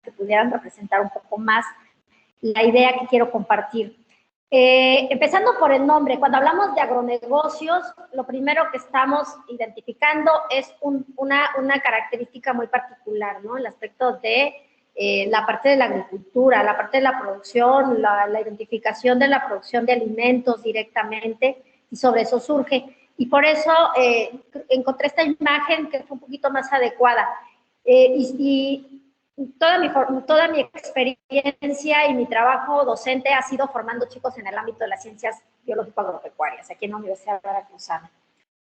que pudieran representar un poco más la idea que quiero compartir. Empezando por el nombre, cuando hablamos de agronegocios, lo primero que estamos identificando es una característica muy particular, ¿no? El aspecto de la parte de la agricultura, la parte de la producción, la identificación de la producción de alimentos directamente, y sobre eso surge. Y por eso encontré esta imagen que fue un poquito más adecuada. Y toda mi experiencia y mi trabajo docente ha sido formando chicos en el ámbito de las ciencias biológico-agropecuarias, aquí en la Universidad Veracruzana.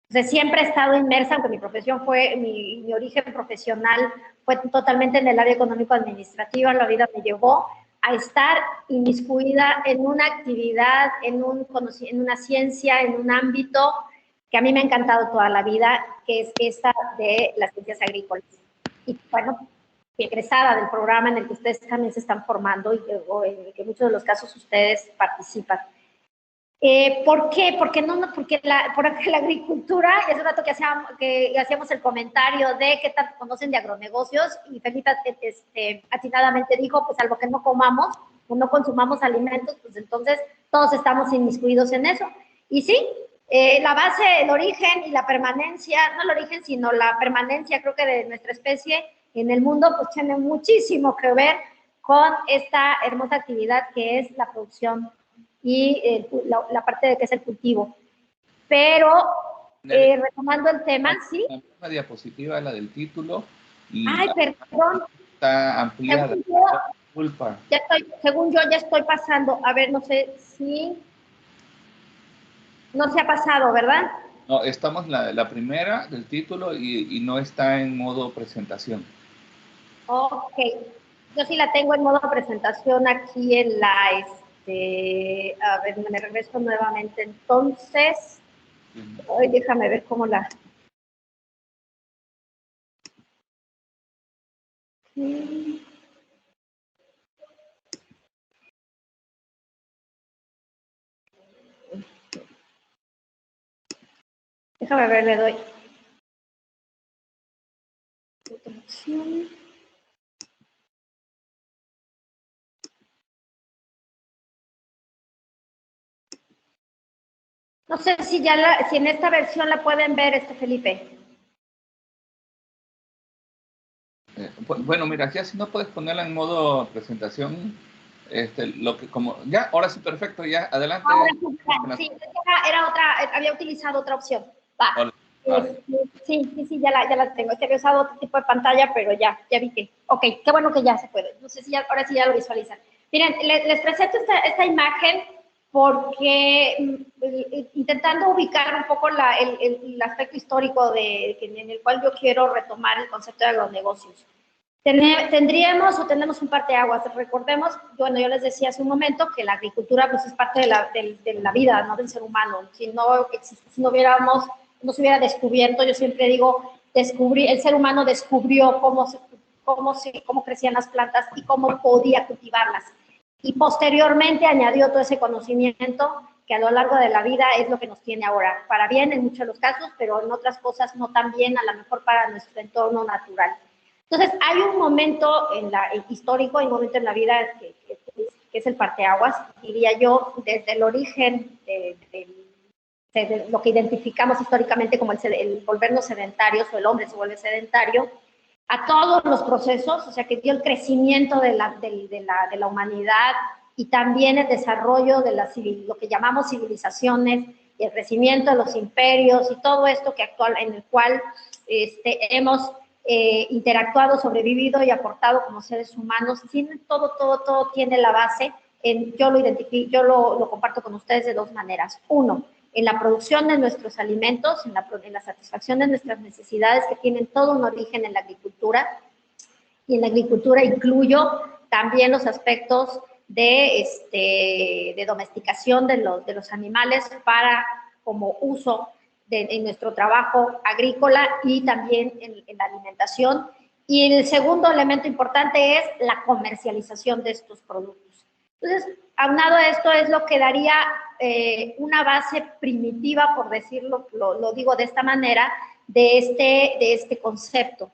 Entonces, siempre he estado inmersa, aunque mi profesión fue, mi origen profesional fue totalmente en el área económico-administrativa, la vida me llevó a estar inmiscuida en una actividad, en una ciencia, en un ámbito que a mí me ha encantado toda la vida, que es esta de las ciencias agrícolas. Y bueno, egresada del programa en el que ustedes también se están formando y en el que en muchos de los casos ustedes participan. ¿Por qué? Porque la agricultura, y hace un rato que hacíamos el comentario de qué tanto conocen de agronegocios, y Felipe atinadamente dijo, pues algo que no comamos o no consumamos alimentos, pues entonces todos estamos inmiscuidos en eso. Y sí, la base, el origen y la permanencia, no el origen, sino la permanencia, creo que de nuestra especie en el mundo, pues tiene muchísimo que ver con esta hermosa actividad que es la producción y la parte de que es el cultivo. Pero, retomando el tema, ¿sí? La misma diapositiva, la del título. Y ay, perdón. Está ampliada. Disculpa. Según yo, ya estoy pasando. A ver, no sé si... No se ha pasado, ¿verdad? No, estamos la primera del título y no está en modo presentación. Ok. Yo sí la tengo en modo presentación aquí en la... a ver, me regreso nuevamente entonces. Ay, déjame ver cómo la... Déjame ver, le doy. No sé si si en esta versión la pueden ver, Felipe. Bueno, mira, ya si no puedes ponerla en modo presentación, ya, ahora sí, perfecto, ya, adelante. Sí, era otra, había utilizado otra opción. Va. Vale. Sí, ya la tengo. Había usado otro tipo de pantalla, pero ya vi que. Ok, qué bueno que ya se puede. No sé si ahora sí ya lo visualizan. Miren, les presento esta imagen porque intentando ubicar un poco el aspecto histórico en el cual yo quiero retomar el concepto de agronegocios. Tenemos un parteaguas. Recordemos, bueno, yo les decía hace un momento que la agricultura pues es parte de la vida, ¿no? Del ser humano. Si no se hubiera descubierto, yo siempre digo, el ser humano descubrió cómo crecían las plantas y cómo podía cultivarlas. Y posteriormente añadió todo ese conocimiento que a lo largo de la vida es lo que nos tiene ahora, para bien en muchos de los casos, pero en otras cosas no tan bien, a lo mejor para nuestro entorno natural. Entonces, hay un momento histórico, hay un momento en la vida que es el parteaguas, diría yo, desde el origen de lo que identificamos históricamente como el volvernos sedentarios, o el hombre se vuelve sedentario, a todos los procesos, o sea, que dio el crecimiento de la humanidad y también el desarrollo de lo que llamamos civilizaciones, y el crecimiento de los imperios y todo esto en el cual hemos interactuado, sobrevivido y aportado como seres humanos. Todo tiene la base. Yo lo comparto con ustedes de dos maneras. Uno, en la producción de nuestros alimentos, en la satisfacción de nuestras necesidades, que tienen todo un origen en la agricultura. Y en la agricultura incluyo también los aspectos de domesticación de los animales como uso en nuestro trabajo agrícola y también en la alimentación. Y el segundo elemento importante es la comercialización de estos productos. Entonces, aunado a esto es lo que daría una base primitiva, por decirlo, lo digo de esta manera, de este concepto.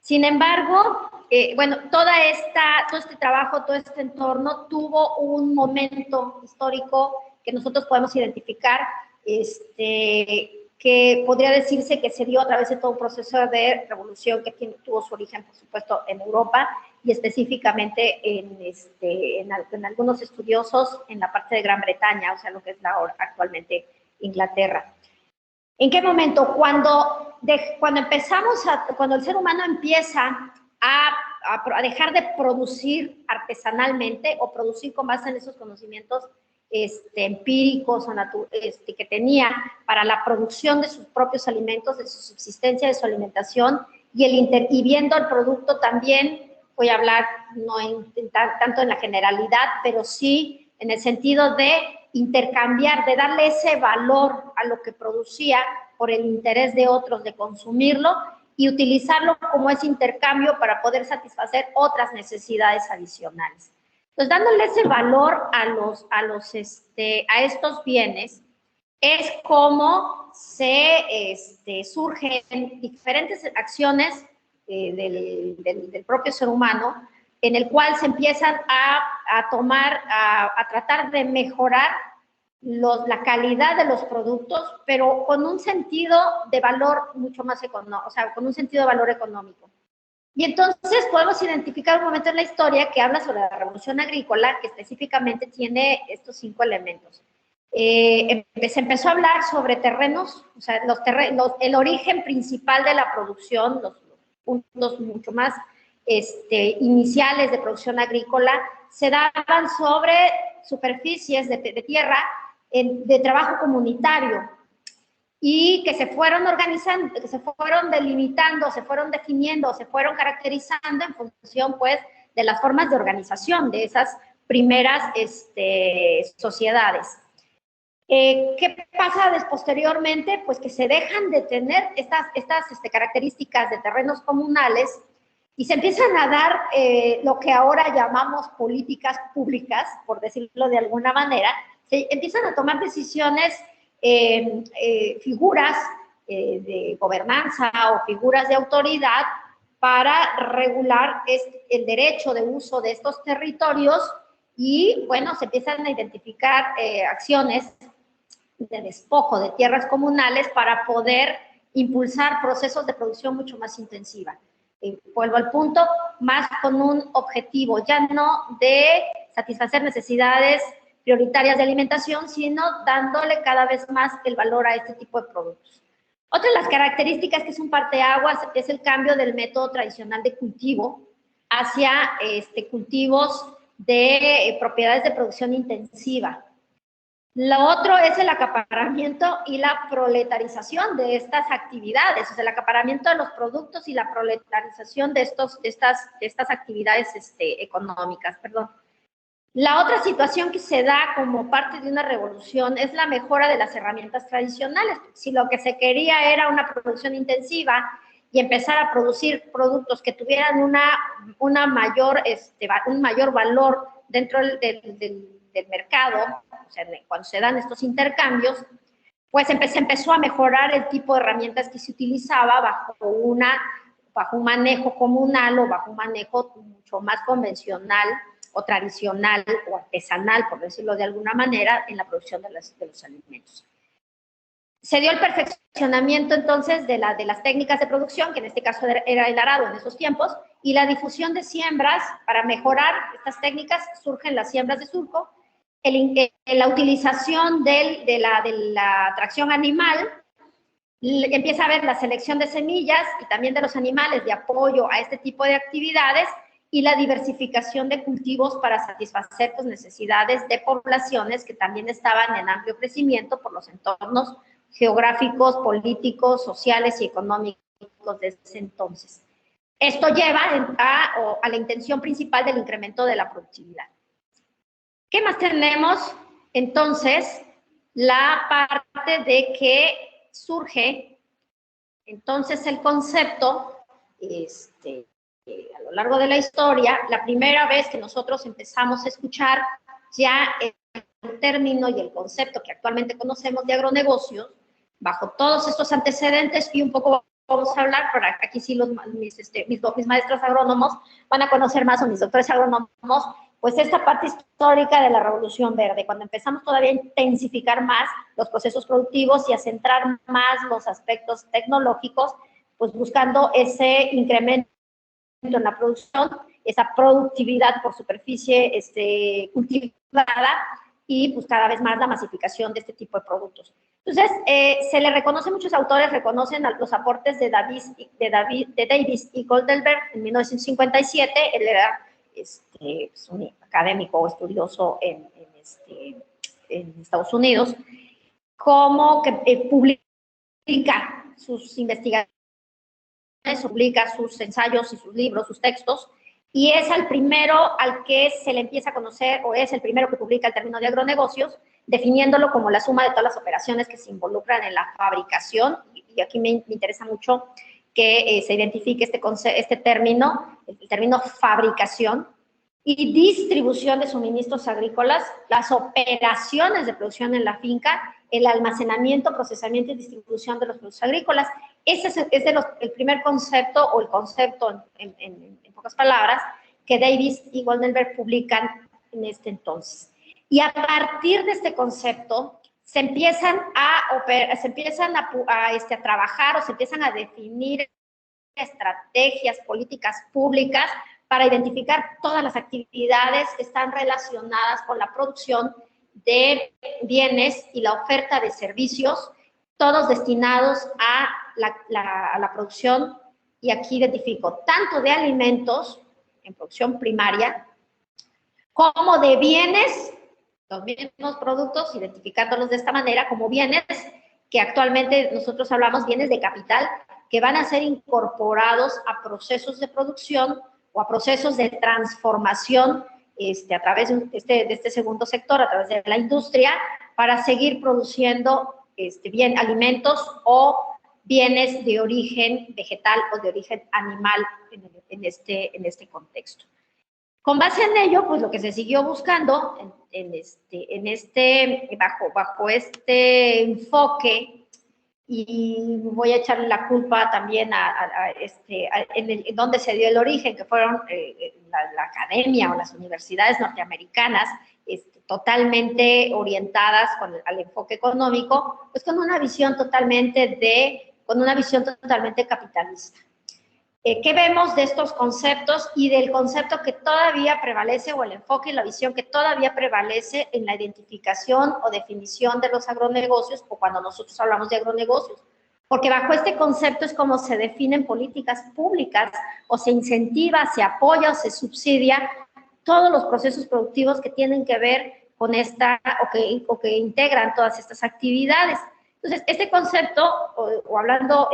Sin embargo, bueno, todo este trabajo, todo este entorno tuvo un momento histórico que nosotros podemos identificar, que podría decirse que se dio a través de todo un proceso de revolución que tuvo su origen, por supuesto, en Europa y específicamente en algunos estudiosos en la parte de Gran Bretaña, o sea, lo que es actualmente Inglaterra. ¿En qué momento? Cuando el ser humano empieza a dejar de producir artesanalmente o producir con base en esos conocimientos empíricos o que tenía para la producción de sus propios alimentos, de su subsistencia, de su alimentación, y viendo el producto también, voy a hablar no tanto en la generalidad, pero sí en el sentido de intercambiar, de darle ese valor a lo que producía por el interés de otros de consumirlo y utilizarlo como ese intercambio para poder satisfacer otras necesidades adicionales. Entonces, dándole ese valor a estos bienes, es como surgen diferentes acciones del propio ser humano, en el cual se empiezan a tratar de mejorar la calidad de los productos, pero con un sentido de valor mucho más económico, o sea, con un sentido de valor económico. Y entonces podemos identificar un momento en la historia que habla sobre la revolución agrícola, que específicamente tiene estos 5 elementos. Se empezó a hablar sobre terrenos, o sea, el origen principal de la producción, los puntos mucho más iniciales de producción agrícola, se daban sobre superficies de tierra de trabajo comunitario, y que se fueron organizando, que se fueron delimitando, se fueron definiendo, se fueron caracterizando en función, pues, de las formas de organización de esas primeras sociedades. ¿Qué pasa posteriormente? Pues que se dejan de tener estas características de terrenos comunales y se empiezan a dar lo que ahora llamamos políticas públicas, por decirlo de alguna manera. Se empiezan a tomar decisiones, figuras de gobernanza o figuras de autoridad para regular el derecho de uso de estos territorios y, bueno, se empiezan a identificar acciones de despojo de tierras comunales para poder impulsar procesos de producción mucho más intensiva. Vuelvo al punto, más con un objetivo, ya no de satisfacer necesidades prioritarias de alimentación, sino dándole cada vez más el valor a este tipo de productos. Otra de las características que es un parteaguas es el cambio del método tradicional de cultivo hacia cultivos de propiedades de producción intensiva. Lo otro es el acaparamiento y la proletarización de estas actividades, o sea, el acaparamiento de los productos y la proletarización de estas actividades económicas, perdón. La otra situación que se da como parte de una revolución es la mejora de las herramientas tradicionales. Si lo que se quería era una producción intensiva y empezar a producir productos que tuvieran un mayor valor dentro del mercado, o sea, cuando se dan estos intercambios, pues se empezó a mejorar el tipo de herramientas que se utilizaba bajo un manejo comunal o bajo un manejo mucho más convencional o tradicional o artesanal, por decirlo de alguna manera, en la producción de los alimentos. Se dio el perfeccionamiento entonces de las técnicas de producción, que en este caso era el arado en esos tiempos, y la difusión de siembras. Para mejorar estas técnicas surgen las siembras de surco, la utilización de la tracción animal, empieza a haber la selección de semillas y también de los animales de apoyo a este tipo de actividades, y la diversificación de cultivos para satisfacer pues, necesidades de poblaciones que también estaban en amplio crecimiento por los entornos geográficos, políticos, sociales y económicos de ese entonces. Esto lleva a la intención principal del incremento de la productividad. ¿Qué más tenemos? Entonces, la parte de que surge entonces el concepto a lo largo de la historia, la primera vez que nosotros empezamos a escuchar ya el término y el concepto que actualmente conocemos de agronegocios, bajo todos estos antecedentes y un poco vamos a hablar, pero aquí sí mis maestros agrónomos van a conocer más, o mis doctores agrónomos, pues esta parte histórica de la Revolución Verde, cuando empezamos todavía a intensificar más los procesos productivos y a centrar más los aspectos tecnológicos, pues buscando ese incremento en la producción, esa productividad por superficie cultivada y pues cada vez más la masificación de este tipo de productos. Entonces, se le reconoce, muchos autores reconocen los aportes de Davis y Goldenberg en 1957. Él era un académico o estudioso en Estados Unidos, como que publica sus investigaciones, publica sus ensayos y sus libros, sus textos, y es el primero al que se le empieza a conocer, o es el primero que publica el término de agronegocios, definiéndolo como la suma de todas las operaciones que se involucran en la fabricación, y aquí me interesa mucho que se identifique este término, el término fabricación, y distribución de suministros agrícolas, las operaciones de producción en la finca, el almacenamiento, procesamiento y distribución de los productos agrícolas. Ese es el primer concepto, o el concepto, en pocas palabras, que Davis y Goldenberg publican en este entonces. Y a partir de este concepto, se empiezan a trabajar, o se empiezan a definir estrategias, políticas públicas para identificar todas las actividades que están relacionadas con la producción de bienes y la oferta de servicios, todos destinados a la producción, y aquí identifico tanto de alimentos en producción primaria, como de bienes, los mismos productos, identificándolos de esta manera como bienes que actualmente nosotros hablamos bienes de capital, que van a ser incorporados a procesos de producción o a procesos de transformación a través de este segundo sector, a través de la industria, para seguir produciendo bien alimentos o bienes de origen vegetal o de origen animal en este contexto. Con base en ello, pues lo que se siguió buscando bajo este enfoque, y voy a echarle la culpa también en donde se dio el origen, que fueron la academia o las universidades norteamericanas, totalmente orientadas al enfoque económico, pues con una visión totalmente capitalista. ¿Qué vemos de estos conceptos y del concepto que todavía prevalece, o el enfoque y la visión que todavía prevalece en la identificación o definición de los agronegocios, o cuando nosotros hablamos de agronegocios? Porque bajo este concepto es como se definen políticas públicas, o se incentiva, se apoya o se subsidia todos los procesos productivos que tienen que ver con o que integran todas estas actividades. Entonces, este concepto, o hablando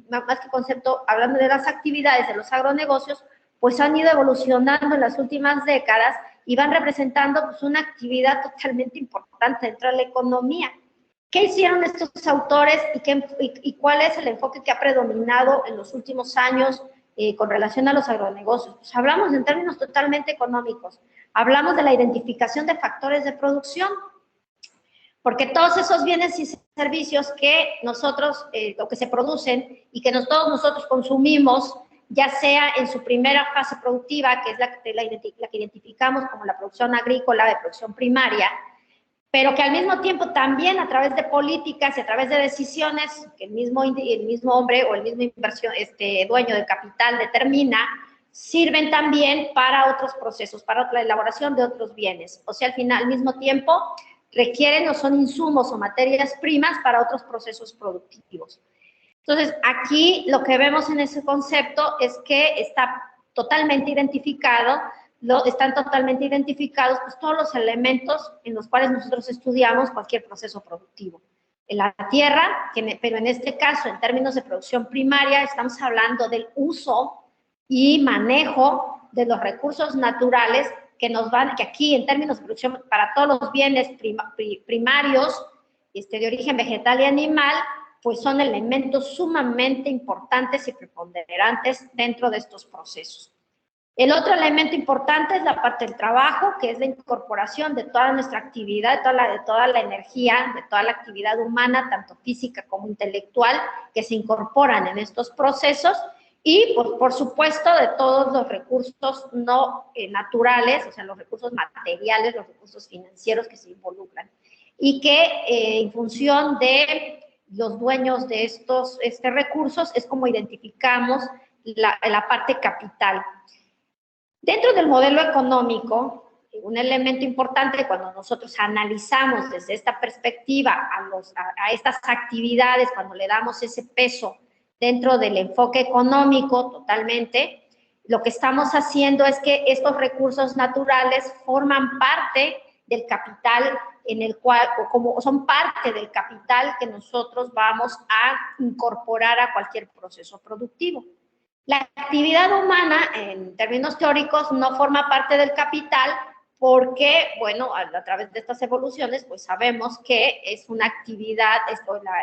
más que concepto, hablando de las actividades de los agronegocios, pues han ido evolucionando en las últimas décadas y van representando pues una actividad totalmente importante dentro de la economía. ¿Qué hicieron estos autores y cuál es el enfoque que ha predominado en los últimos años con relación a los agronegocios? Pues hablamos en términos totalmente económicos. Hablamos de la identificación de factores de producción, porque todos esos bienes y servicios que nosotros, o que se producen y que todos nosotros consumimos, ya sea en su primera fase productiva, que es la que identificamos como la producción agrícola de producción primaria, pero que al mismo tiempo también a través de políticas y a través de decisiones que el mismo hombre o el mismo dueño del capital determina, sirven también para otros procesos, para la elaboración de otros bienes. O sea, al final, al mismo tiempo, requieren o son insumos o materias primas para otros procesos productivos. Entonces, aquí lo que vemos en ese concepto es que están totalmente identificados pues, todos los elementos en los cuales nosotros estudiamos cualquier proceso productivo. En la tierra, pero en este caso, en términos de producción primaria, estamos hablando del uso y manejo de los recursos naturales que aquí en términos de producción para todos los bienes primarios de origen vegetal y animal, pues son elementos sumamente importantes y preponderantes dentro de estos procesos. El otro elemento importante es la parte del trabajo, que es la incorporación de toda nuestra actividad, de toda la energía, de toda la actividad humana, tanto física como intelectual, que se incorporan en estos procesos, y pues, por supuesto de todos los recursos no naturales, o sea, los recursos materiales, los recursos financieros que se involucran, y que en función de los dueños de estos recursos es como identificamos la parte capital. Dentro del modelo económico, un elemento importante cuando nosotros analizamos desde esta perspectiva a estas actividades, cuando le damos ese peso dentro del enfoque económico totalmente, lo que estamos haciendo es que estos recursos naturales forman parte del capital en el cual, o como son parte del capital que nosotros vamos a incorporar a cualquier proceso productivo. La actividad humana, en términos teóricos, no forma parte del capital porque, bueno, a través de estas evoluciones, pues sabemos que es una actividad,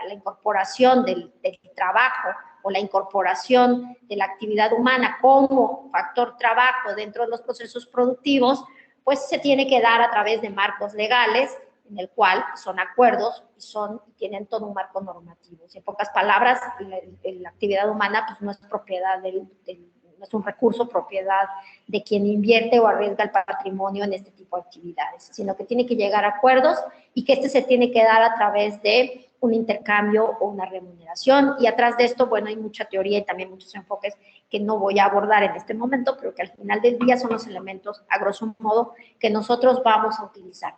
la incorporación del trabajo o la incorporación de la actividad humana como factor trabajo dentro de los procesos productivos, pues se tiene que dar a través de marcos legales, en el cual son acuerdos y tienen todo un marco normativo. En pocas palabras, la actividad humana pues, no es propiedad no es un recurso propiedad de quien invierte o arriesga el patrimonio en este tipo de actividades, sino que tiene que llegar a acuerdos y que se tiene que dar a través de un intercambio o una remuneración. Y atrás de esto, bueno, hay mucha teoría y también muchos enfoques que no voy a abordar en este momento, pero que al final del día son los elementos, a grosso modo, que nosotros vamos a utilizar.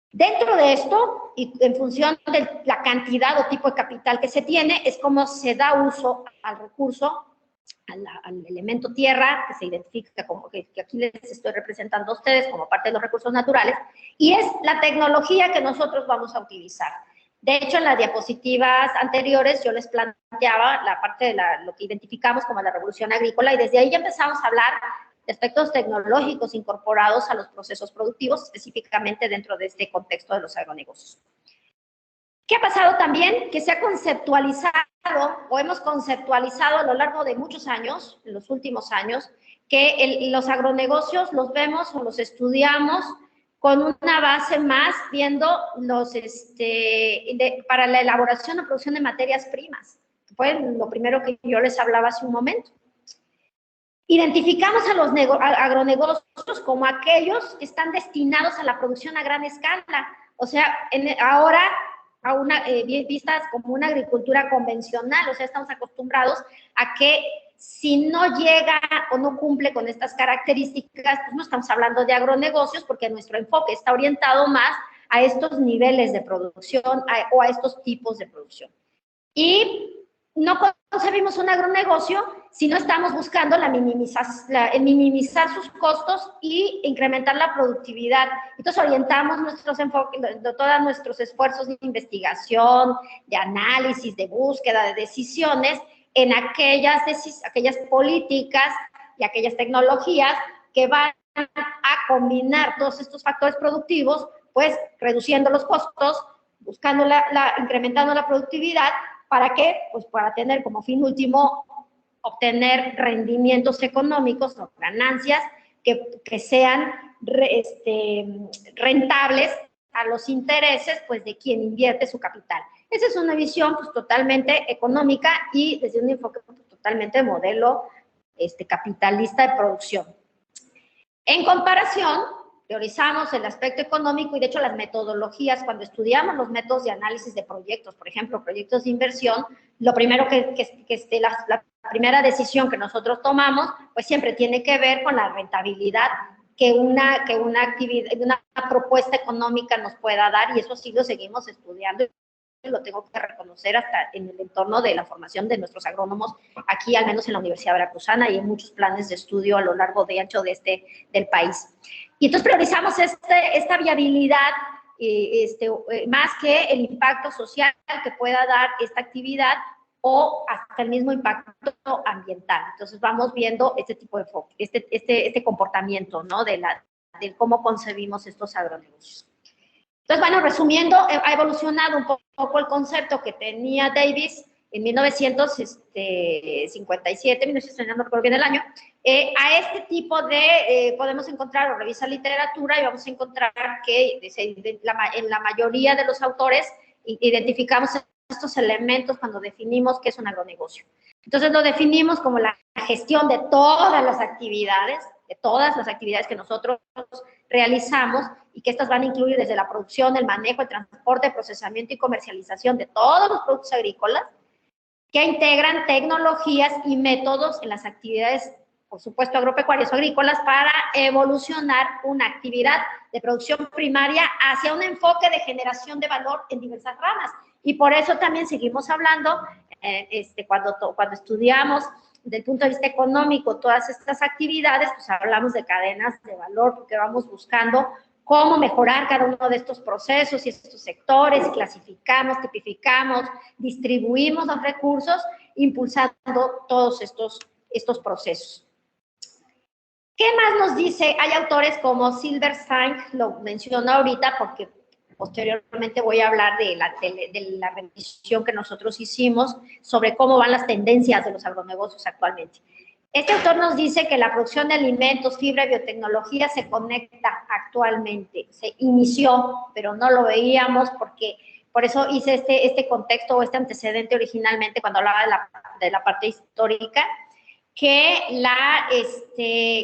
Dentro de esto, y en función de la cantidad o tipo de capital que se tiene, es como se da uso al recurso, al elemento tierra, que se identifica como que aquí les estoy representando a ustedes como parte de los recursos naturales, y es la tecnología que nosotros vamos a utilizar. De hecho, en las diapositivas anteriores yo les planteaba la parte de lo que identificamos como la revolución agrícola, y desde ahí ya empezamos a hablar de aspectos tecnológicos incorporados a los procesos productivos, específicamente dentro de este contexto de los agronegocios. ¿Qué ha pasado también? Que se ha conceptualizado o hemos conceptualizado a lo largo de muchos años, en los últimos años, que los agronegocios los vemos o los estudiamos con una base más viendo para la elaboración o producción de materias primas, que fue lo primero que yo les hablaba hace un momento. Identificamos a los agronegocios como aquellos que están destinados a la producción a gran escala, o sea, ahora vistas como una agricultura convencional, o sea, estamos acostumbrados a que si no llega o no cumple con estas características, pues no estamos hablando de agronegocios porque nuestro enfoque está orientado más a estos niveles de producción o a estos tipos de producción. Y no concebimos un agronegocio si no estamos buscando minimizar sus costos y incrementar la productividad. Entonces orientamos nuestros enfoques, todos nuestros esfuerzos de investigación, de análisis, de búsqueda, de decisiones en aquellas políticas y aquellas tecnologías que van a combinar todos estos factores productivos, pues reduciendo los costos, incrementando la productividad. ¿Para qué? Pues para tener como fin último obtener rendimientos económicos o ganancias que sean rentables a los intereses pues, de quien invierte su capital. Esa es una visión pues, totalmente económica y desde un enfoque pues, totalmente de modelo capitalista de producción. En comparación, priorizamos el aspecto económico y de hecho las metodologías, cuando estudiamos los métodos de análisis de proyectos, por ejemplo, proyectos de inversión, lo primero la primera decisión que nosotros tomamos, pues siempre tiene que ver con la rentabilidad que una propuesta económica nos pueda dar, y eso sí lo seguimos estudiando, lo tengo que reconocer hasta en el entorno de la formación de nuestros agrónomos, aquí al menos en la Universidad Veracruzana y en muchos planes de estudio a lo largo de ancho del país. Y entonces priorizamos esta viabilidad más que el impacto social que pueda dar esta actividad o hasta el mismo impacto ambiental. Entonces vamos viendo este tipo de enfoque, este comportamiento, ¿no? de cómo concebimos estos agronegocios. Entonces, bueno, resumiendo, ha evolucionado un poco el concepto que tenía Davis en 1957, no recuerdo bien el año, A este tipo de, podemos encontrar o revisar literatura y vamos a encontrar que en la mayoría de los autores identificamos estos elementos cuando definimos qué es un agronegocio. Entonces lo definimos como la gestión de todas las actividades que nosotros realizamos y que estas van a incluir desde la producción, el manejo, el transporte, procesamiento y comercialización de todos los productos agrícolas, que integran tecnologías y métodos en las actividades, por supuesto, agropecuarias o agrícolas, para evolucionar una actividad de producción primaria hacia un enfoque de generación de valor en diversas ramas. Y por eso también seguimos hablando, cuando estudiamos desde el punto de vista económico todas estas actividades, pues hablamos de cadenas de valor, porque vamos buscando cómo mejorar cada uno de estos procesos y estos sectores, clasificamos, tipificamos, distribuimos los recursos, impulsando todos estos procesos. ¿Qué más nos dice? Hay autores como Silverstein, lo menciono ahorita porque posteriormente voy a hablar de la revisión que nosotros hicimos sobre cómo van las tendencias de los agronegocios actualmente. Este autor nos dice que la producción de alimentos, fibra y biotecnología se conecta actualmente. Se inició, pero no lo veíamos porque, por eso hice este contexto o este antecedente originalmente cuando hablaba de la parte histórica, que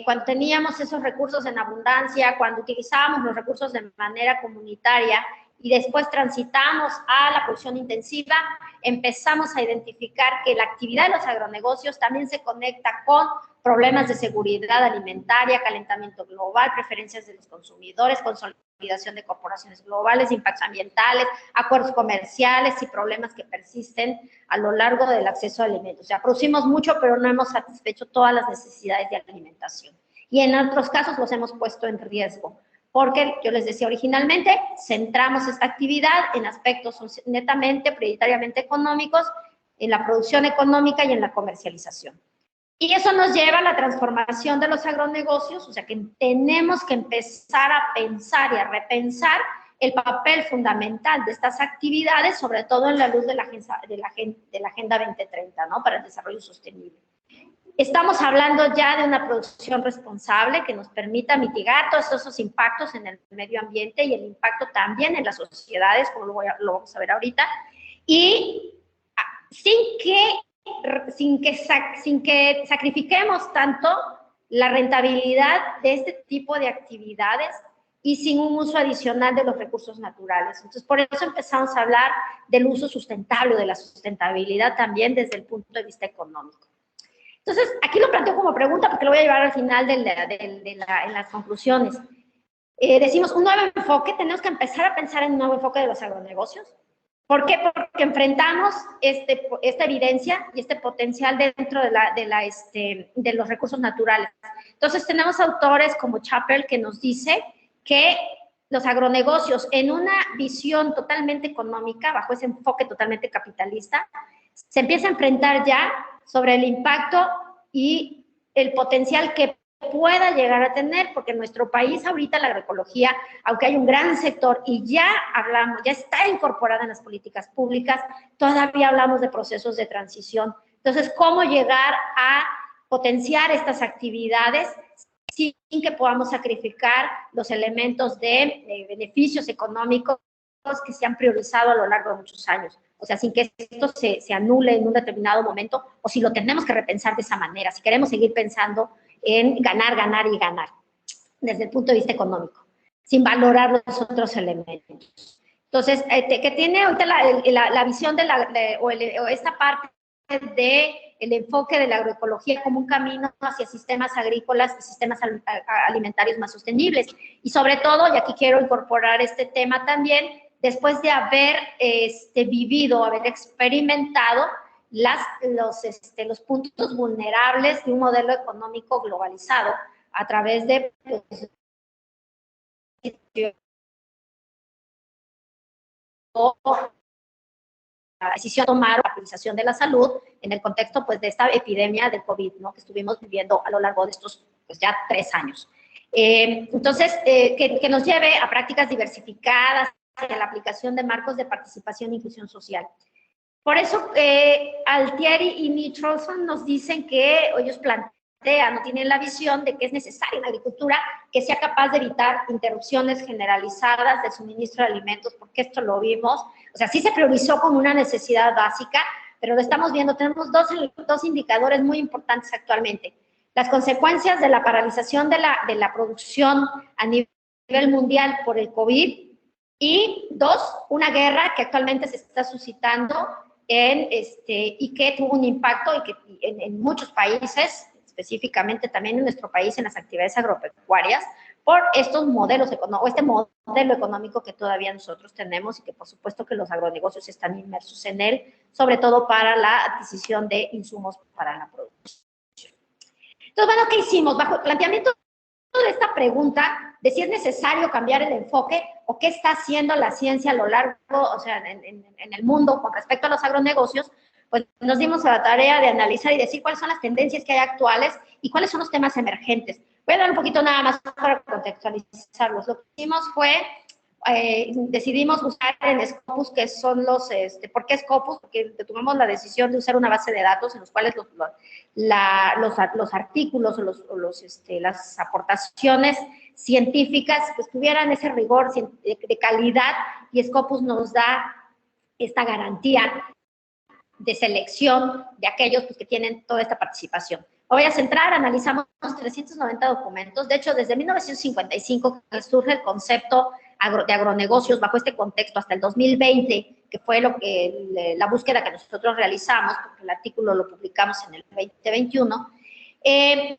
cuando teníamos esos recursos en abundancia, cuando utilizábamos los recursos de manera comunitaria y después transitamos a la producción intensiva, empezamos a identificar que la actividad de los agronegocios también se conecta con problemas de seguridad alimentaria, calentamiento global, preferencias de los consumidores, consolidación de corporaciones globales, impactos ambientales, acuerdos comerciales y problemas que persisten a lo largo del acceso a alimentos. O sea, producimos mucho, pero no hemos satisfecho todas las necesidades de alimentación. Y en otros casos los hemos puesto en riesgo, porque yo les decía originalmente, centramos esta actividad en aspectos netamente, prioritariamente económicos, en la producción económica y en la comercialización. Y eso nos lleva a la transformación de los agronegocios, o sea que tenemos que empezar a pensar y a repensar el papel fundamental de estas actividades, sobre todo en la luz de la Agenda 2030, ¿no? Para el desarrollo sostenible. Estamos hablando ya de una producción responsable que nos permita mitigar todos esos impactos en el medio ambiente y el impacto también en las sociedades, como lo vamos a ver ahorita, y sin que sacrifiquemos tanto la rentabilidad de este tipo de actividades y sin un uso adicional de los recursos naturales. Entonces, por eso empezamos a hablar del uso sustentable, de la sustentabilidad también desde el punto de vista económico. Entonces, aquí lo planteo como pregunta porque lo voy a llevar al final en las conclusiones. Decimos, un nuevo enfoque, tenemos que empezar a pensar en un nuevo enfoque de los agronegocios. ¿Por qué? Porque enfrentamos esta evidencia y este potencial dentro de los recursos naturales. Entonces, tenemos autores como Chappell que nos dice que los agronegocios en una visión totalmente económica, bajo ese enfoque totalmente capitalista, se empieza a enfrentar ya sobre el impacto y el potencial que pueda llegar a tener, porque en nuestro país ahorita la agroecología, aunque hay un gran sector y ya está incorporada en las políticas públicas, todavía hablamos de procesos de transición. Entonces, ¿cómo llegar a potenciar estas actividades sin que podamos sacrificar los elementos de beneficios económicos que se han priorizado a lo largo de muchos años? O sea, sin que esto se anule en un determinado momento, o si lo tenemos que repensar de esa manera, si queremos seguir pensando en ganar, ganar y ganar, desde el punto de vista económico, sin valorar los otros elementos. Entonces, que tiene ahorita la visión o esta parte del enfoque de la agroecología como un camino hacia sistemas agrícolas y sistemas alimentarios más sostenibles. Y sobre todo, y aquí quiero incorporar este tema también, después de haber vivido, haber experimentado los puntos vulnerables de un modelo económico globalizado a través de la decisión de tomar la priorización de la salud en el contexto pues, de esta epidemia del COVID, ¿no? Que estuvimos viviendo a lo largo de estos pues, ya 3 años. Entonces, que nos lleve a prácticas diversificadas, a la aplicación de marcos de participación e inclusión social. Por eso, Altieri y Nicholson nos dicen que ellos plantean no tienen la visión de que es necesaria una agricultura que sea capaz de evitar interrupciones generalizadas del suministro de alimentos, porque esto lo vimos, o sea, sí se priorizó como una necesidad básica, pero lo estamos viendo, tenemos dos indicadores muy importantes actualmente. Las consecuencias de la paralización de la producción a nivel mundial por el COVID, y dos, una guerra que actualmente se está suscitando y que tuvo un impacto y que en muchos países, específicamente también en nuestro país, en las actividades agropecuarias, por estos modelos económicos, este modelo económico que todavía nosotros tenemos y que por supuesto que los agronegocios están inmersos en él, sobre todo para la adquisición de insumos para la producción. Entonces, bueno, ¿qué hicimos? Bajo el planteamiento de esta pregunta de si es necesario cambiar el enfoque o qué está haciendo la ciencia a lo largo, o sea, en el mundo con respecto a los agronegocios, pues nos dimos a la tarea de analizar y decir cuáles son las tendencias que hay actuales y cuáles son los temas emergentes. Voy a dar un poquito nada más para contextualizarlos. Lo que hicimos fue, decidimos buscar en Scopus, que son los, ¿por qué Scopus? Porque tomamos la decisión de usar una base de datos en los cuales los artículos o las aportaciones científicas pues tuvieran ese rigor de calidad, y Scopus nos da esta garantía de selección de aquellos pues, que tienen toda esta participación. Me voy a centrar, analizamos 390 documentos. De hecho, desde 1955 que surge el concepto de agronegocios bajo este contexto hasta el 2020, que fue la búsqueda que nosotros realizamos, porque el artículo lo publicamos en el 2021,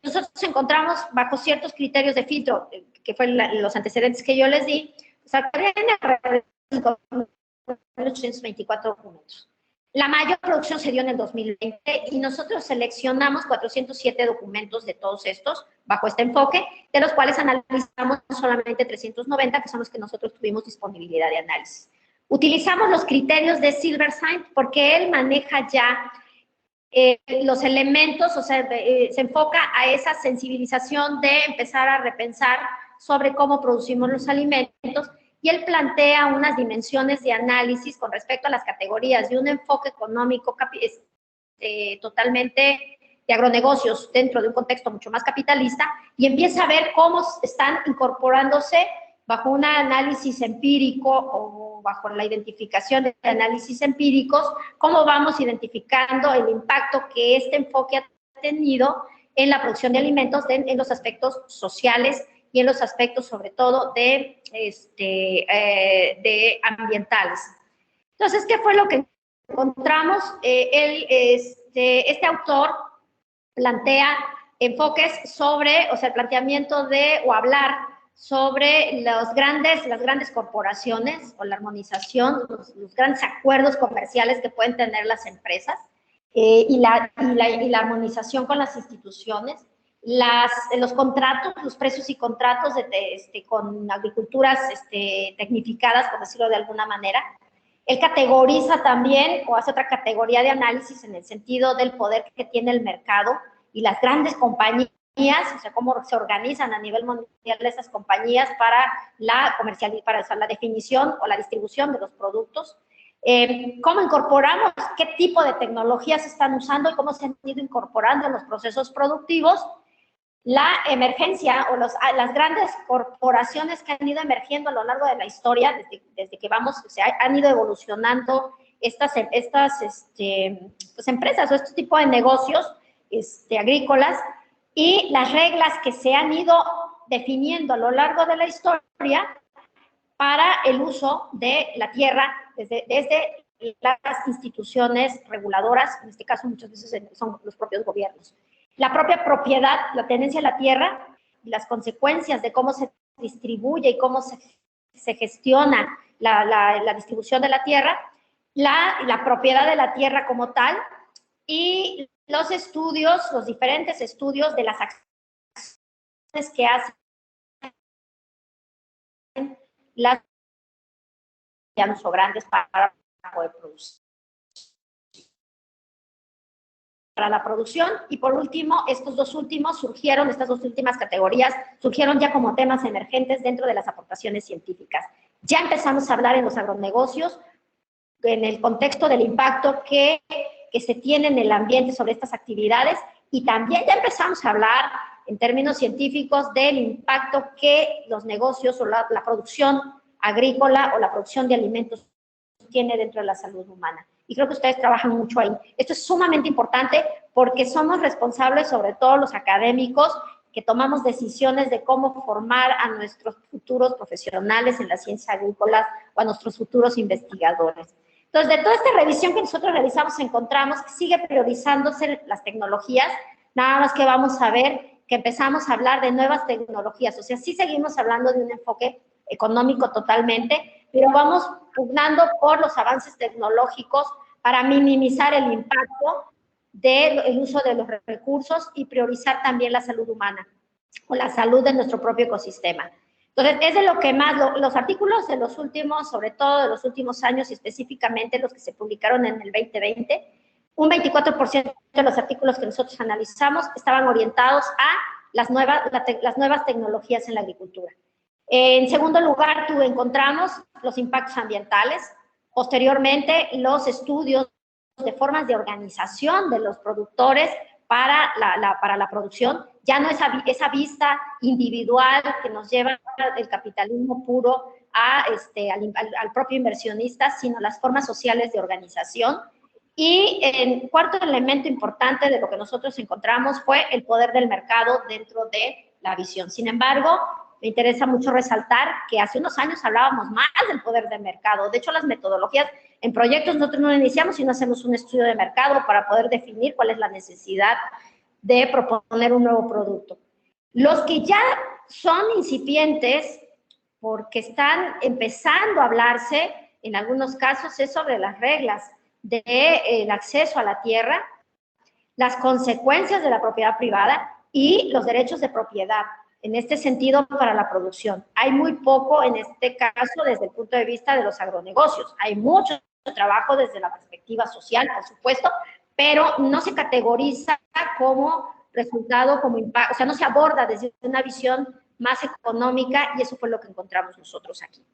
nosotros encontramos bajo ciertos criterios de filtro, que fue los antecedentes que yo les di, o sea, alrededor de 824 documentos. La mayor producción se dio en el 2020 y nosotros seleccionamos 407 documentos de todos estos bajo este enfoque, de los cuales analizamos solamente 390, que son los que nosotros tuvimos disponibilidad de análisis. Utilizamos los criterios de Silverstein porque él maneja ya los elementos, o sea, se enfoca a esa sensibilización de empezar a repensar sobre cómo producimos los alimentos, y él plantea unas dimensiones de análisis con respecto a las categorías de un enfoque económico totalmente de agronegocios dentro de un contexto mucho más capitalista, y empieza a ver cómo están incorporándose bajo un análisis empírico o bajo la identificación de análisis empíricos, cómo vamos identificando el impacto que este enfoque ha tenido en la producción de alimentos, en los aspectos sociales y en los aspectos, sobre todo, de ambientales. Entonces, ¿qué fue lo que encontramos? Este autor plantea enfoques sobre, o sea, el planteamiento de, o hablar sobre las grandes corporaciones o la armonización, los grandes acuerdos comerciales que pueden tener las empresas y la armonización con las instituciones, los contratos, los precios y contratos con agriculturas tecnificadas, por decirlo de alguna manera. Él categoriza también, o hace otra categoría de análisis en el sentido del poder que tiene el mercado y las grandes compañías, o sea, cómo se organizan a nivel mundial esas compañías para la definición o la distribución de los productos. Cómo incorporamos, qué tipo de tecnologías se están usando y cómo se han ido incorporando en los procesos productivos. La emergencia o las grandes corporaciones que han ido emergiendo a lo largo de la historia, desde que han ido evolucionando estas pues empresas o este tipo de negocios agrícolas, y las reglas que se han ido definiendo a lo largo de la historia para el uso de la tierra desde las instituciones reguladoras, en este caso muchas veces son los propios gobiernos. La propia propiedad, la tenencia de la tierra, las consecuencias de cómo se distribuye y cómo se gestiona la distribución de la tierra, la propiedad de la tierra como tal, y los diferentes estudios de las acciones que hacen las medianas o grandes para poder producir. Para la producción, y por último, estas dos últimas categorías surgieron ya como temas emergentes dentro de las aportaciones científicas. Ya empezamos a hablar en los agronegocios, en el contexto del impacto que se tiene en el ambiente sobre estas actividades, y también ya empezamos a hablar en términos científicos del impacto que los negocios o la producción agrícola o la producción de alimentos tiene dentro de la salud humana. Y creo que ustedes trabajan mucho ahí. Esto es sumamente importante porque somos responsables, sobre todo los académicos, que tomamos decisiones de cómo formar a nuestros futuros profesionales en las ciencias agrícolas o a nuestros futuros investigadores. Entonces, de toda esta revisión que nosotros realizamos, encontramos que sigue priorizándose las tecnologías, nada más que vamos a ver que empezamos a hablar de nuevas tecnologías. O sea, sí seguimos hablando de un enfoque económico totalmente, pero vamos pugnando por los avances tecnológicos para minimizar el impacto del uso de los recursos y priorizar también la salud humana o la salud de nuestro propio ecosistema. Entonces, es de lo que más, los artículos de los últimos, sobre todo de los últimos años, específicamente los que se publicaron en el 2020, un 24% de los artículos que nosotros analizamos estaban orientados a las nuevas tecnologías en la agricultura. En segundo lugar, encontramos los impactos ambientales. Posteriormente, los estudios de formas de organización de los productores para la producción. Ya no esa vista individual que nos lleva el capitalismo puro al propio inversionista, sino las formas sociales de organización. Y el cuarto elemento importante de lo que nosotros encontramos fue el poder del mercado dentro de la visión. Sin embargo, me interesa mucho resaltar que hace unos años hablábamos más del poder del mercado. De hecho, las metodologías en proyectos nosotros no iniciamos, sino hacemos un estudio de mercado para poder definir cuál es la necesidad de proponer un nuevo producto. Los que ya son incipientes, porque están empezando a hablarse, en algunos casos es sobre las reglas del acceso a la tierra, las consecuencias de la propiedad privada y los derechos de propiedad. En este sentido, para la producción. Hay muy poco, en este caso, desde el punto de vista de los agronegocios. Hay mucho trabajo desde la perspectiva social, por supuesto, pero no se categoriza como resultado, como impacto, o sea, no se aborda desde una visión más económica, y eso fue lo que encontramos nosotros aquí.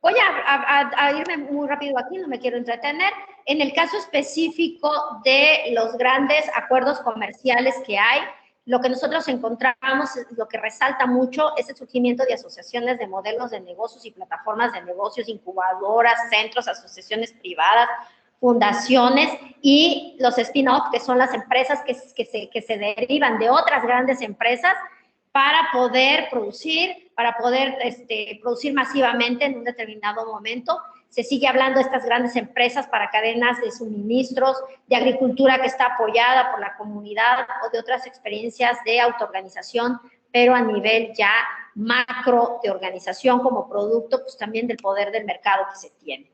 Voy a irme muy rápido aquí, no me quiero entretener. En el caso específico de los grandes acuerdos comerciales que hay, lo que nosotros encontramos, lo que resalta mucho, es el surgimiento de asociaciones de modelos de negocios y plataformas de negocios, incubadoras, centros, asociaciones privadas, fundaciones y los spin-off, que son las empresas que se derivan de otras grandes empresas para poder producir masivamente en un determinado momento. Se sigue hablando de estas grandes empresas para cadenas de suministros, de agricultura que está apoyada por la comunidad o de otras experiencias de autoorganización, pero a nivel ya macro de organización como producto, pues también del poder del mercado que se tiene.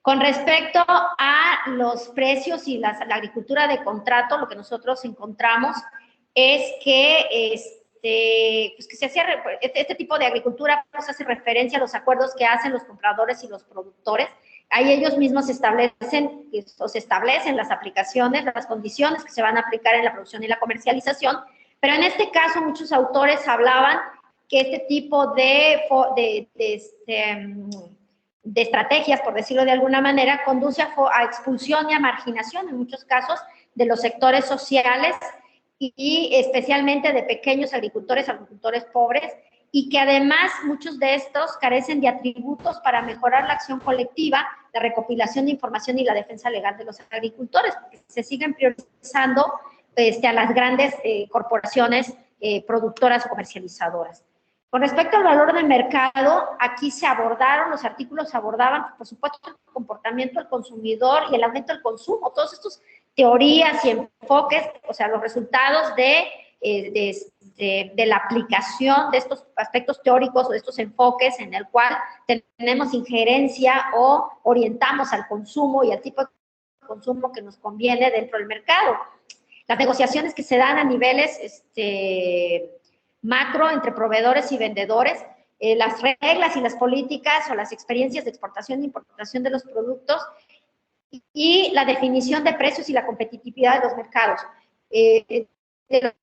Con respecto a los precios y la agricultura de contrato, lo que nosotros encontramos es que pues que se hacía, este tipo de agricultura pues hace referencia a los acuerdos que hacen los compradores y los productores. Ahí ellos mismos se establecen las aplicaciones, las condiciones que se van a aplicar en la producción y la comercialización, pero en este caso muchos autores hablaban que este tipo de estrategias, por decirlo de alguna manera, conduce a expulsión y a marginación en muchos casos de los sectores sociales y especialmente de pequeños agricultores pobres, y que además muchos de estos carecen de atributos para mejorar la acción colectiva, la recopilación de información y la defensa legal de los agricultores, porque se siguen priorizando a las grandes corporaciones productoras o comercializadoras. Con respecto al valor de mercado, aquí los artículos abordaban, por supuesto, el comportamiento del consumidor y el aumento del consumo, todos estos teorías y enfoques, o sea, los resultados de la aplicación de estos aspectos teóricos o de estos enfoques en el cual tenemos injerencia o orientamos al consumo y al tipo de consumo que nos conviene dentro del mercado. Las negociaciones que se dan a niveles macro entre proveedores y vendedores, las reglas y las políticas o las experiencias de exportación e importación de los productos y la definición de precios y la competitividad de los mercados, de los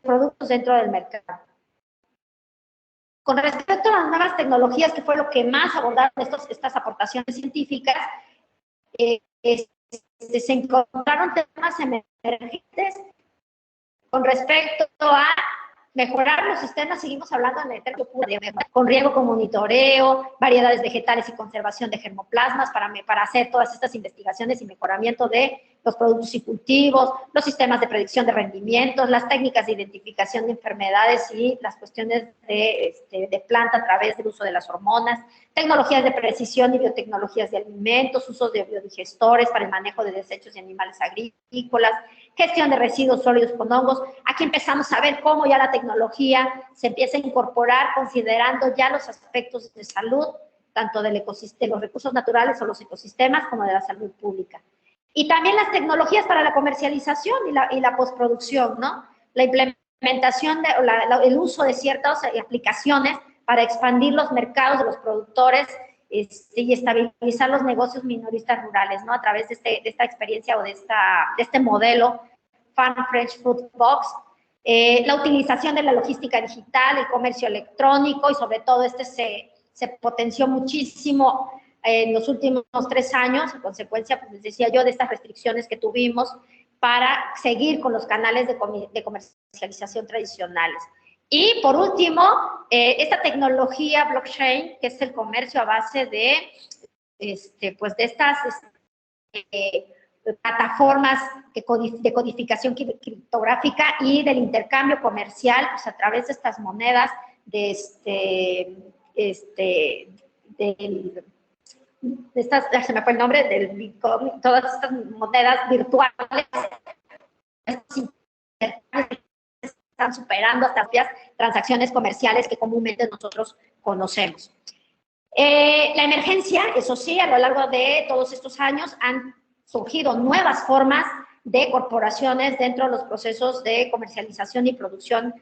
productos dentro del mercado. Con respecto a las nuevas tecnologías, que fue lo que más abordaron estas aportaciones científicas, se encontraron temas emergentes con respecto a mejorar los sistemas, seguimos hablando en el término puro, con riego con monitoreo, variedades vegetales y conservación de germoplasmas para hacer todas estas investigaciones y mejoramiento de los productos y cultivos, los sistemas de predicción de rendimientos, las técnicas de identificación de enfermedades y las cuestiones de planta a través del uso de las hormonas, tecnologías de precisión y biotecnologías de alimentos, usos de biodigestores para el manejo de desechos de animales agrícolas, gestión de residuos sólidos con hongos. Aquí empezamos a ver cómo ya la tecnología se empieza a incorporar considerando ya los aspectos de salud, tanto de los recursos naturales o los ecosistemas como de la salud pública. Y también las tecnologías para la comercialización y la postproducción, ¿no? La implementación, el uso de ciertas aplicaciones para expandir los mercados de los productores y estabilizar los negocios minoristas rurales, ¿no? A través de esta experiencia o de este modelo Farm Fresh Food Box, la utilización de la logística digital, el comercio electrónico y sobre todo se potenció muchísimo en los últimos 3 años, en consecuencia, pues les decía yo, de estas restricciones que tuvimos para seguir con los canales de comercialización tradicionales. Y por último, esta tecnología blockchain, que es el comercio a base de estas plataformas de codificación criptográfica y del intercambio comercial, pues a través de estas monedas, se me fue el nombre, del Bitcoin, todas estas monedas virtuales, están superando hasta las transacciones comerciales que comúnmente nosotros conocemos. La emergencia, eso sí, a lo largo de todos estos años han surgido nuevas formas de corporaciones dentro de los procesos de comercialización y producción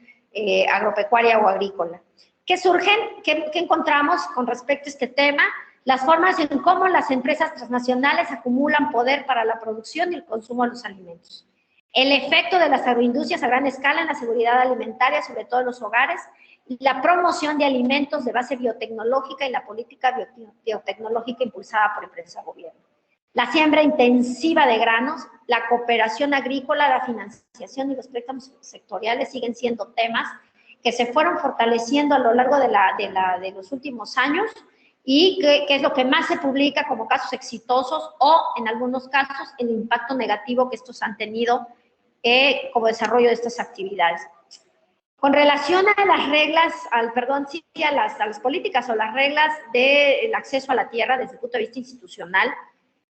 agropecuaria o agrícola. ¿Qué surgen? ¿Qué encontramos con respecto a este tema? Las formas en cómo las empresas transnacionales acumulan poder para la producción y el consumo de los alimentos. El efecto de las agroindustrias a gran escala en la seguridad alimentaria, sobre todo en los hogares, y la promoción de alimentos de base biotecnológica y la política biotecnológica impulsada por empresas gobierno. La siembra intensiva de granos, la cooperación agrícola, la financiación y los préstamos sectoriales siguen siendo temas que se fueron fortaleciendo a lo largo de los últimos años y que es lo que más se publica como casos exitosos o, en algunos casos, el impacto negativo que estos han tenido como desarrollo de estas actividades. Con relación a las reglas, a las políticas o las reglas del acceso a la tierra desde el punto de vista institucional,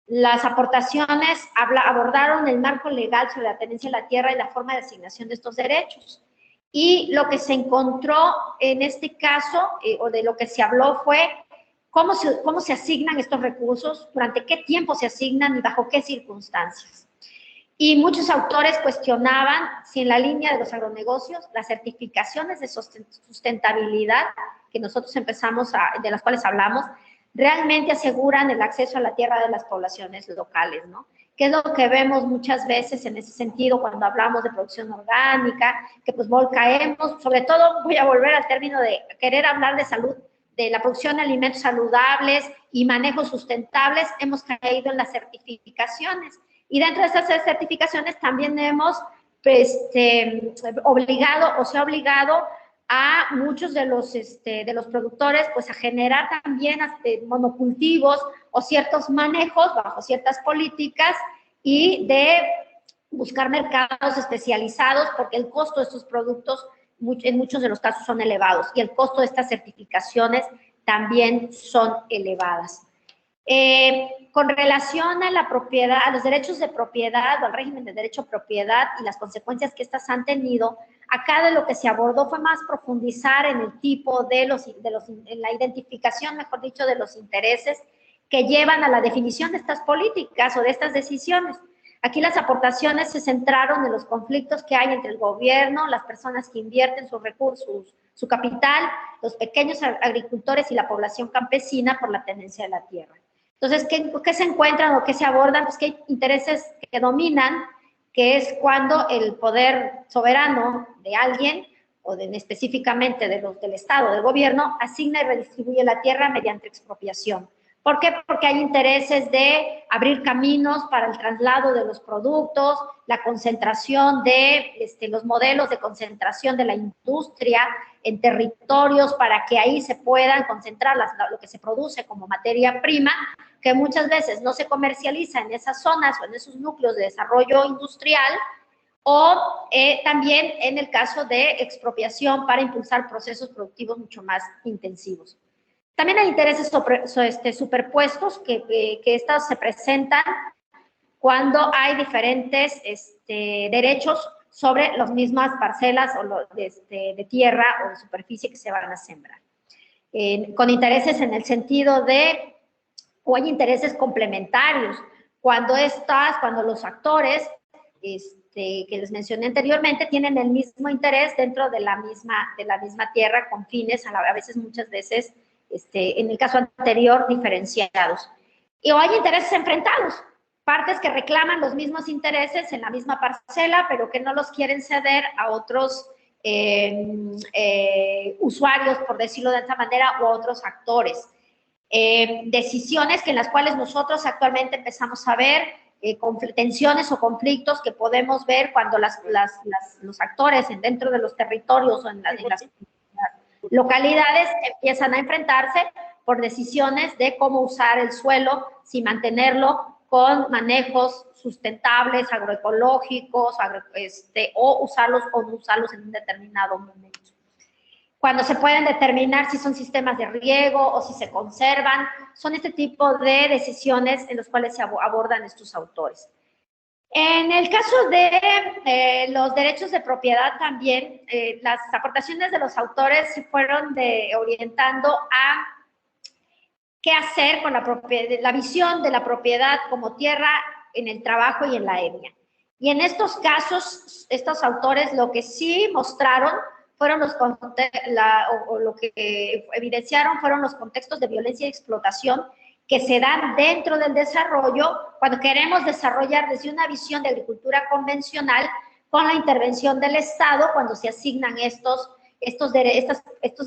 las aportaciones abordaron el marco legal sobre la tenencia de la tierra y la forma de asignación de estos derechos. Y lo que se encontró en este caso, o de lo que se habló, fue cómo se asignan estos recursos, durante qué tiempo se asignan y bajo qué circunstancias. Y muchos autores cuestionaban si en la línea de los agronegocios, las certificaciones de sustentabilidad que nosotros de las cuales hablamos, realmente aseguran el acceso a la tierra de las poblaciones locales, ¿no? Que es lo que vemos muchas veces en ese sentido cuando hablamos de producción orgánica, que pues caemos, sobre todo voy a volver al término de querer hablar de salud, de la producción de alimentos saludables y manejos sustentables, hemos caído en las certificaciones. Y dentro de estas certificaciones también hemos obligado o se ha obligado a muchos de los productores pues a generar también monocultivos o ciertos manejos bajo ciertas políticas y de buscar mercados especializados porque el costo de estos productos en muchos de los casos son elevados y el costo de estas certificaciones también son elevadas. Con relación a la propiedad, a los derechos de propiedad o al régimen de derecho a propiedad y las consecuencias que estas han tenido, acá de lo que se abordó fue más profundizar en el tipo en la identificación, mejor dicho, de los intereses que llevan a la definición de estas políticas o de estas decisiones. Aquí las aportaciones se centraron en los conflictos que hay entre el gobierno, las personas que invierten sus recursos, su capital, los pequeños agricultores y la población campesina por la tenencia de la tierra. Entonces, ¿qué se encuentran o qué se abordan? Pues que hay intereses que dominan, que es cuando el poder soberano de alguien, o específicamente del Estado, del gobierno, asigna y redistribuye la tierra mediante expropiación. ¿Por qué? Porque hay intereses de abrir caminos para el traslado de los productos, la concentración de los modelos de concentración de la industria en territorios para que ahí se puedan concentrar lo que se produce como materia prima, que muchas veces no se comercializa en esas zonas o en esos núcleos de desarrollo industrial, o también en el caso de expropiación para impulsar procesos productivos mucho más intensivos. También hay intereses superpuestos que estos se presentan cuando hay diferentes derechos sobre las mismas parcelas o de tierra o de superficie que se van a sembrar. Con intereses en el sentido de, o hay intereses complementarios, cuando los actores que les mencioné anteriormente tienen el mismo interés dentro de la misma tierra con fines a veces, muchas veces, en el caso anterior, diferenciados. O hay intereses enfrentados, partes que reclaman los mismos intereses en la misma parcela, pero que no los quieren ceder a otros usuarios, por decirlo de esta manera, o a otros actores. Decisiones en las cuales nosotros actualmente empezamos a ver tensiones o conflictos que podemos ver cuando los actores dentro de los territorios o en las localidades empiezan a enfrentarse por decisiones de cómo usar el suelo, si mantenerlo con manejos sustentables, agroecológicos, o usarlos o no usarlos en un determinado momento. Cuando se pueden determinar si son sistemas de riego o si se conservan, son este tipo de decisiones en las cuales se abordan estos autores. En el caso de los derechos de propiedad también, las aportaciones de los autores se fueron orientando a qué hacer con la visión de la propiedad como tierra en el trabajo y en la etnia. Y en estos casos, estos autores lo que sí mostraron fueron lo que evidenciaron fueron los contextos de violencia y explotación que se dan dentro del desarrollo cuando queremos desarrollar desde una visión de agricultura convencional con la intervención del Estado cuando se asignan estos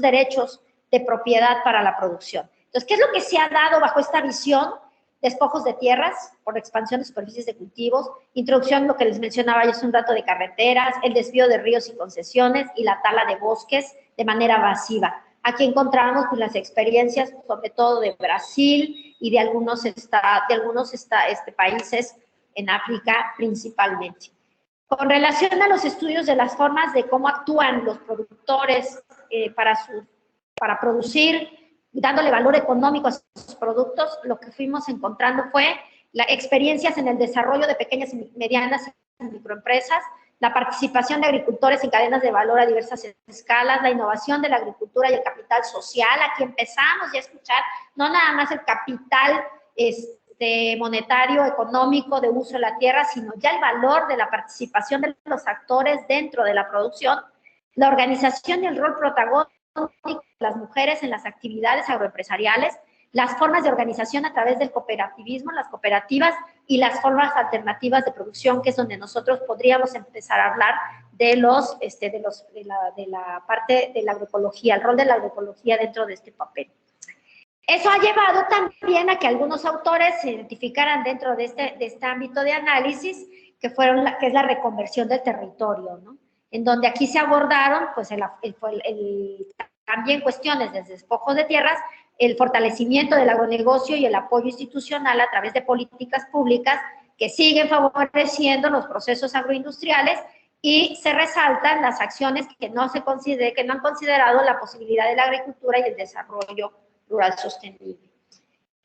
derechos de propiedad para la producción. Entonces, ¿qué es lo que se ha dado bajo esta visión? Despojos de tierras por expansión de superficies de cultivos, introducción, lo que les mencionaba yo hace un rato, de carreteras, el desvío de ríos y concesiones y la tala de bosques de manera masiva. Aquí encontramos pues, las experiencias, sobre todo de Brasil y de algunos países en África principalmente. Con relación a los estudios de las formas de cómo actúan los productores para producir, dándole valor económico a sus productos, lo que fuimos encontrando fue experiencias en el desarrollo de pequeñas y medianas microempresas, la participación de agricultores en cadenas de valor a diversas escalas, la innovación de la agricultura y el capital social. Aquí empezamos ya a escuchar no nada más el capital monetario, económico, de uso de la tierra, sino ya el valor de la participación de los actores dentro de la producción, la organización y el rol protagónico de las mujeres en las actividades agroempresariales, las formas de organización a través del cooperativismo, las cooperativas y las formas alternativas de producción, que es donde nosotros podríamos empezar a hablar de la parte de la agroecología, el rol de la agroecología dentro de este papel. Eso ha llevado también a que algunos autores se identificaran dentro de este ámbito de análisis, que es la reconversión del territorio, ¿no? En donde aquí se abordaron pues, también cuestiones de despojos de tierras, el fortalecimiento del agronegocio y el apoyo institucional a través de políticas públicas que siguen favoreciendo los procesos agroindustriales, y se resaltan las acciones que no han considerado la posibilidad de la agricultura y el desarrollo rural sostenible.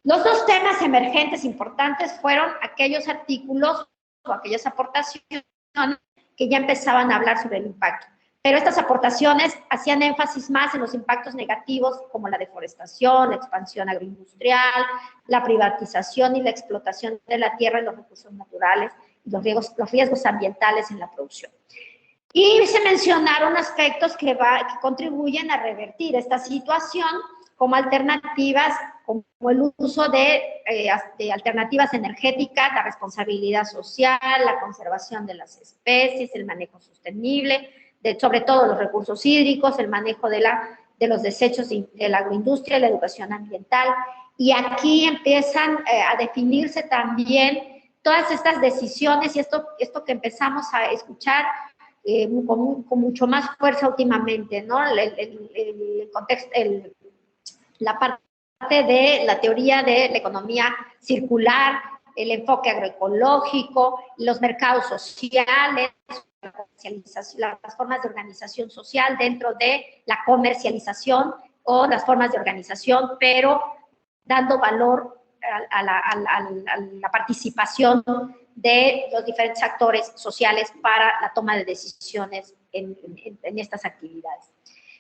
Los dos temas emergentes importantes fueron aquellos artículos o aquellas aportaciones que ya empezaban a hablar sobre el impacto. Pero estas aportaciones hacían énfasis más en los impactos negativos como la deforestación, la expansión agroindustrial, la privatización y la explotación de la tierra y los recursos naturales, y los riesgos ambientales en la producción. Y se mencionaron aspectos que contribuyen a revertir esta situación, como alternativas, como el uso de alternativas energéticas, la responsabilidad social, la conservación de las especies, el manejo sostenible, sobre todo los recursos hídricos, el manejo de la de los desechos de la agroindustria y la educación ambiental. Y aquí empiezan a definirse también todas estas decisiones y esto que empezamos a escuchar con mucho más fuerza últimamente, ¿no? El contexto, la parte de la teoría de la economía circular, el enfoque agroecológico, los mercados sociales, las formas de organización social dentro de la comercialización o las formas de organización, pero dando valor a la participación de los diferentes actores sociales para la toma de decisiones en estas actividades.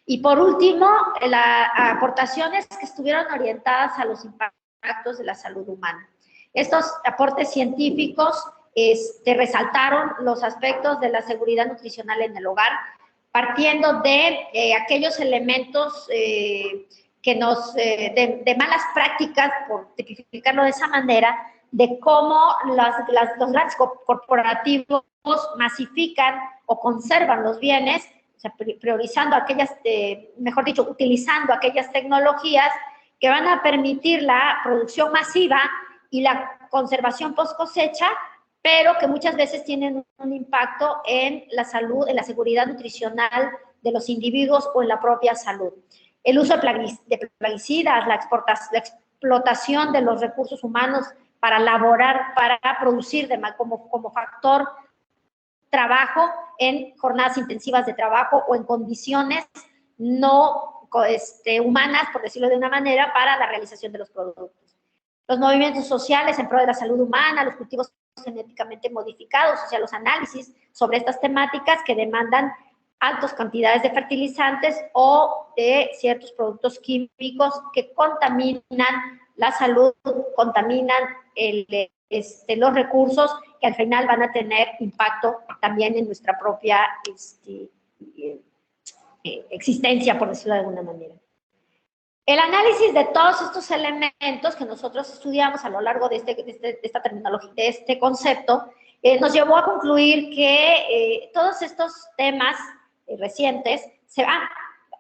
Y por último, las aportaciones que estuvieron orientadas a los impactos de la salud humana. Estos aportes científicos resaltaron los aspectos de la seguridad nutricional en el hogar, partiendo de aquellos elementos que de malas prácticas, por tipificarlo de esa manera, de cómo los grandes corporativos masifican o conservan los bienes, o sea, priorizando aquellas, mejor dicho, utilizando aquellas tecnologías que van a permitir la producción masiva y la conservación post cosecha, pero que muchas veces tienen un impacto en la salud, en la seguridad nutricional de los individuos o en la propia salud. El uso de plaguicidas, la explotación de los recursos humanos para laborar, para producir como factor trabajo en jornadas intensivas de trabajo o en condiciones no humanas, por decirlo de una manera, para la realización de los productos. Los movimientos sociales en pro de la salud humana, los cultivos genéticamente modificados, o sea, los análisis sobre estas temáticas que demandan altas cantidades de fertilizantes o de ciertos productos químicos que contaminan la salud, contaminan los recursos que al final van a tener impacto también en nuestra propia existencia, por decirlo de alguna manera. El análisis de todos estos elementos que nosotros estudiamos a lo largo de esta terminología, de este concepto, nos llevó a concluir que todos estos temas recientes se van.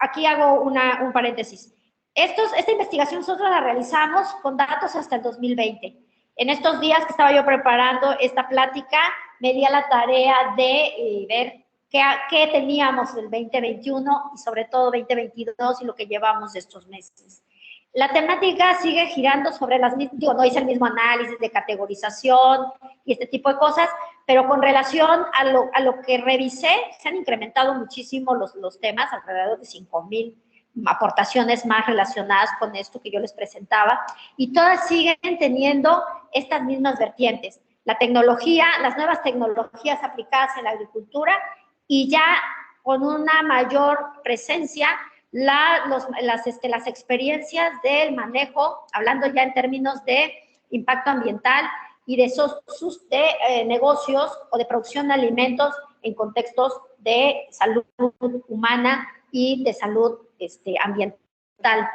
Aquí hago un paréntesis. Esta investigación nosotros la realizamos con datos hasta el 2020. En estos días que estaba yo preparando esta plática, me di a la tarea de ver qué teníamos del 2021 y sobre todo 2022 y lo que llevamos de estos meses. La temática sigue girando sobre las mismas, no hice el mismo análisis de categorización y este tipo de cosas, pero con relación a lo que revisé, se han incrementado muchísimo los temas, alrededor de 5,000 aportaciones más relacionadas con esto que yo les presentaba, y todas siguen teniendo estas mismas vertientes. La tecnología, las nuevas tecnologías aplicadas en la agricultura y ya con una mayor presencia las experiencias del manejo, hablando ya en términos de impacto ambiental y de negocios o de producción de alimentos en contextos de salud humana y de salud ambiental.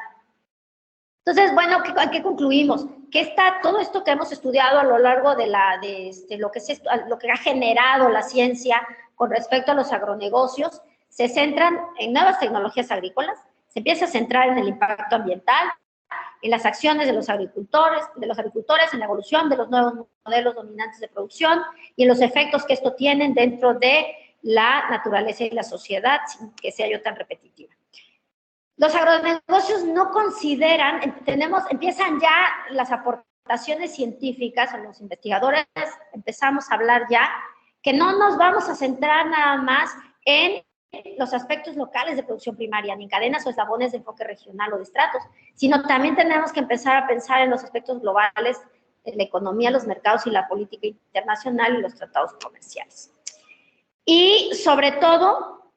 Entonces, bueno, ¿qué concluimos? Que todo esto que hemos estudiado a lo largo de lo que ha generado la ciencia con respecto a los agronegocios, se centran en nuevas tecnologías agrícolas, se empieza a centrar en el impacto ambiental, en las acciones de los agricultores, en la evolución de los nuevos modelos dominantes de producción y en los efectos que esto tiene dentro de la naturaleza y la sociedad, sin que sea yo tan repetitiva. Los agronegocios no consideran, empiezan ya las aportaciones científicas, o los investigadores empezamos a hablar ya, que no nos vamos a centrar nada más en los aspectos locales de producción primaria, ni en cadenas o eslabones de enfoque regional o de estratos, sino también tenemos que empezar a pensar en los aspectos globales de la economía, los mercados y la política internacional y los tratados comerciales. Y sobre todo,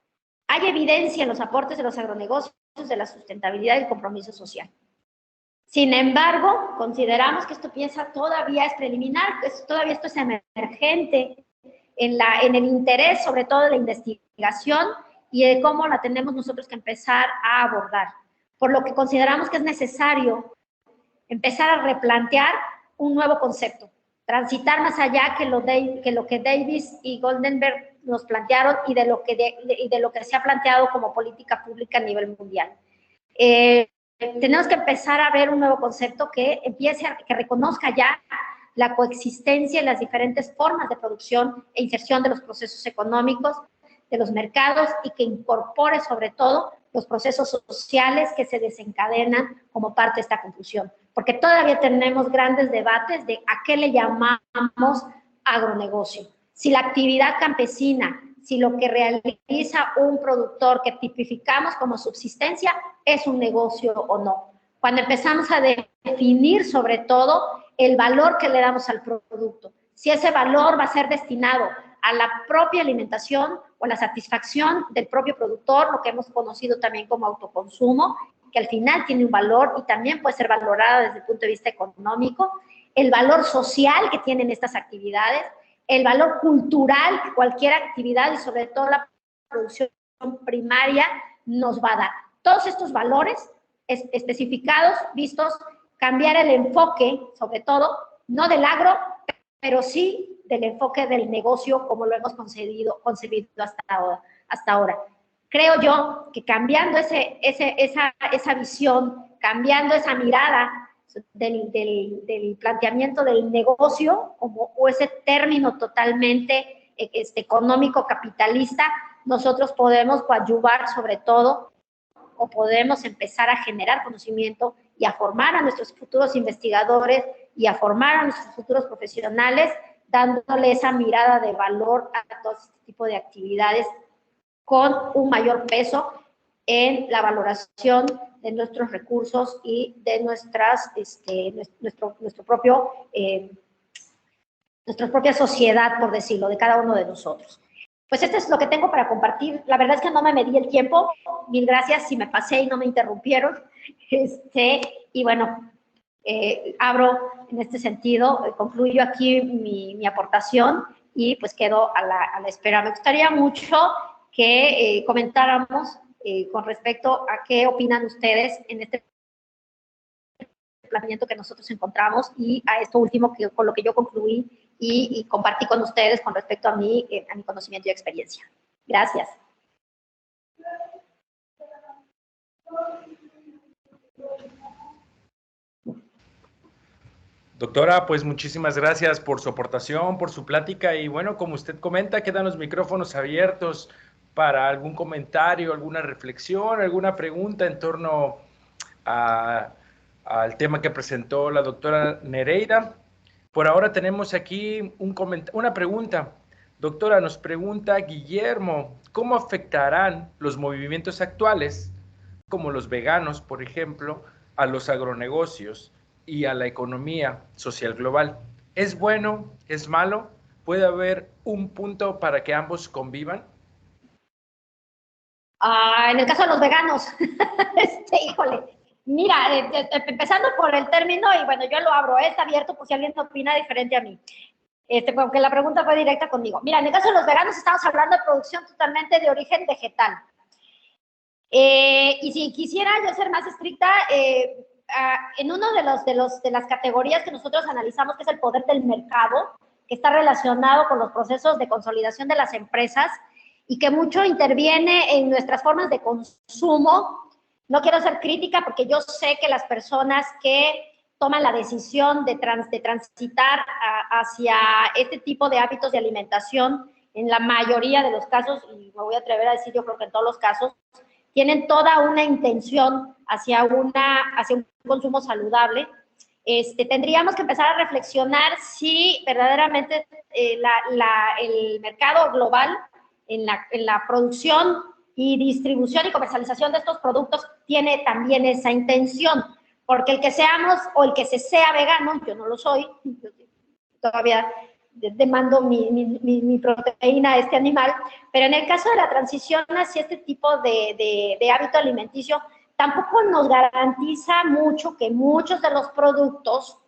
hay evidencia en los aportes de los agronegocios de la sustentabilidad y el compromiso social. Sin embargo, consideramos que esto todavía es preliminar, todavía esto es emergente en el interés, sobre todo de la investigación y de cómo la tenemos nosotros que empezar a abordar. Por lo que consideramos que es necesario empezar a replantear un nuevo concepto, transitar más allá que lo que Davis y Goldenberg nos plantearon y de lo que se ha planteado como política pública a nivel mundial. Tenemos que empezar a ver un nuevo concepto que que reconozca ya la coexistencia en las diferentes formas de producción e inserción de los procesos económicos, de los mercados, y que incorpore sobre todo los procesos sociales que se desencadenan como parte de esta conclusión. Porque todavía tenemos grandes debates de a qué le llamamos agronegocio. Si la actividad campesina, si lo que realiza un productor que tipificamos como subsistencia es un negocio o no. Cuando empezamos a definir sobre todo el valor que le damos al producto, si ese valor va a ser destinado a la propia alimentación o a la satisfacción del propio productor, lo que hemos conocido también como autoconsumo, que al final tiene un valor y también puede ser valorado desde el punto de vista económico, el valor social que tienen estas actividades, el valor cultural que cualquier actividad y sobre todo la producción primaria nos va a dar. Todos estos valores especificados, vistos, cambiar el enfoque, sobre todo, no del agro, pero sí del enfoque del negocio como lo hemos concebido hasta ahora. Creo yo que cambiando esa visión, cambiando esa mirada del planteamiento del negocio o ese término totalmente económico capitalista, nosotros podemos coadyuvar sobre todo o podemos empezar a generar conocimiento y a formar a nuestros futuros investigadores y a formar a nuestros futuros profesionales, dándole esa mirada de valor a todo este tipo de actividades con un mayor peso en la valoración de nuestros recursos y de nuestra propia sociedad, por decirlo, de cada uno de nosotros. Pues esto es lo que tengo para compartir. La verdad es que no me medí el tiempo. Mil gracias si me pasé y no me interrumpieron. Y bueno, abro en este sentido, concluyo aquí mi aportación y pues quedo a la espera. Me gustaría mucho que comentáramos con respecto a qué opinan ustedes en este planteamiento que nosotros encontramos y a esto último con lo que yo concluí y compartí con ustedes con respecto a mi conocimiento y experiencia. Gracias. Doctora, pues muchísimas gracias por su aportación, por su plática y bueno, como usted comenta, quedan los micrófonos abiertos para algún comentario, alguna reflexión, alguna pregunta en torno al tema que presentó la doctora Nereida. Por ahora tenemos aquí una pregunta. Doctora, nos pregunta Guillermo, ¿cómo afectarán los movimientos actuales, como los veganos, por ejemplo, a los agronegocios y a la economía social global? ¿Es bueno? ¿Es malo? ¿Puede haber un punto para que ambos convivan? En el caso de los veganos, híjole, mira, empezando por el término, y bueno, yo lo abro, está abierto por si alguien opina diferente a mí, porque la pregunta fue directa conmigo. Mira, en el caso de los veganos estamos hablando de producción totalmente de origen vegetal. Y si quisiera yo ser más estricta, en uno de las categorías que nosotros analizamos, que es el poder del mercado, que está relacionado con los procesos de consolidación de las empresas y que mucho interviene en nuestras formas de consumo. No quiero ser crítica porque yo sé que las personas que toman la decisión de transitar hacia este tipo de hábitos de alimentación, en la mayoría de los casos, y me voy a atrever a decir, yo creo que en todos los casos, tienen toda una intención hacia un consumo saludable. Tendríamos que empezar a reflexionar si verdaderamente el mercado global en la producción y distribución y comercialización de estos productos tiene también esa intención, porque el que seamos o el que se sea vegano, yo no lo soy, yo todavía demando mi proteína a este animal, pero en el caso de la transición hacia este tipo de hábito alimenticio, tampoco nos garantiza mucho que muchos de los productos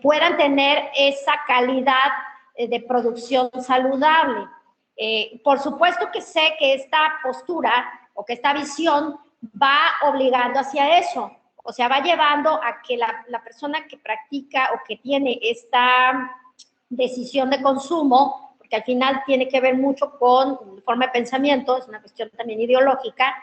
puedan tener esa calidad de producción saludable. Por supuesto que sé que esta postura o que esta visión va obligando hacia eso, o sea, va llevando a que la persona que practica o que tiene esta decisión de consumo, porque al final tiene que ver mucho con forma de pensamiento, es una cuestión también ideológica,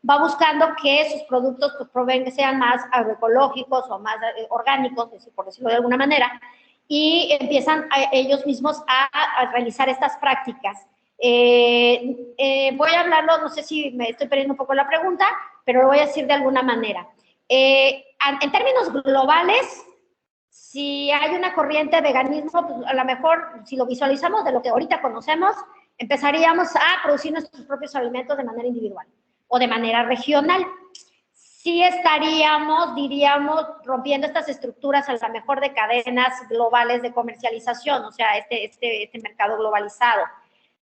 va buscando que sus productos pues, sean más agroecológicos o más orgánicos, por decirlo de alguna manera, y empiezan ellos mismos a realizar estas prácticas. Voy a hablarlo, no sé si me estoy perdiendo un poco la pregunta, pero lo voy a decir de alguna manera. En términos globales, si hay una corriente de veganismo, pues a lo mejor, si lo visualizamos de lo que ahorita conocemos, empezaríamos a producir nuestros propios alimentos de manera individual o de manera regional. Sí estaríamos, diríamos, rompiendo estas estructuras a lo mejor de cadenas globales de comercialización, o sea, este mercado globalizado.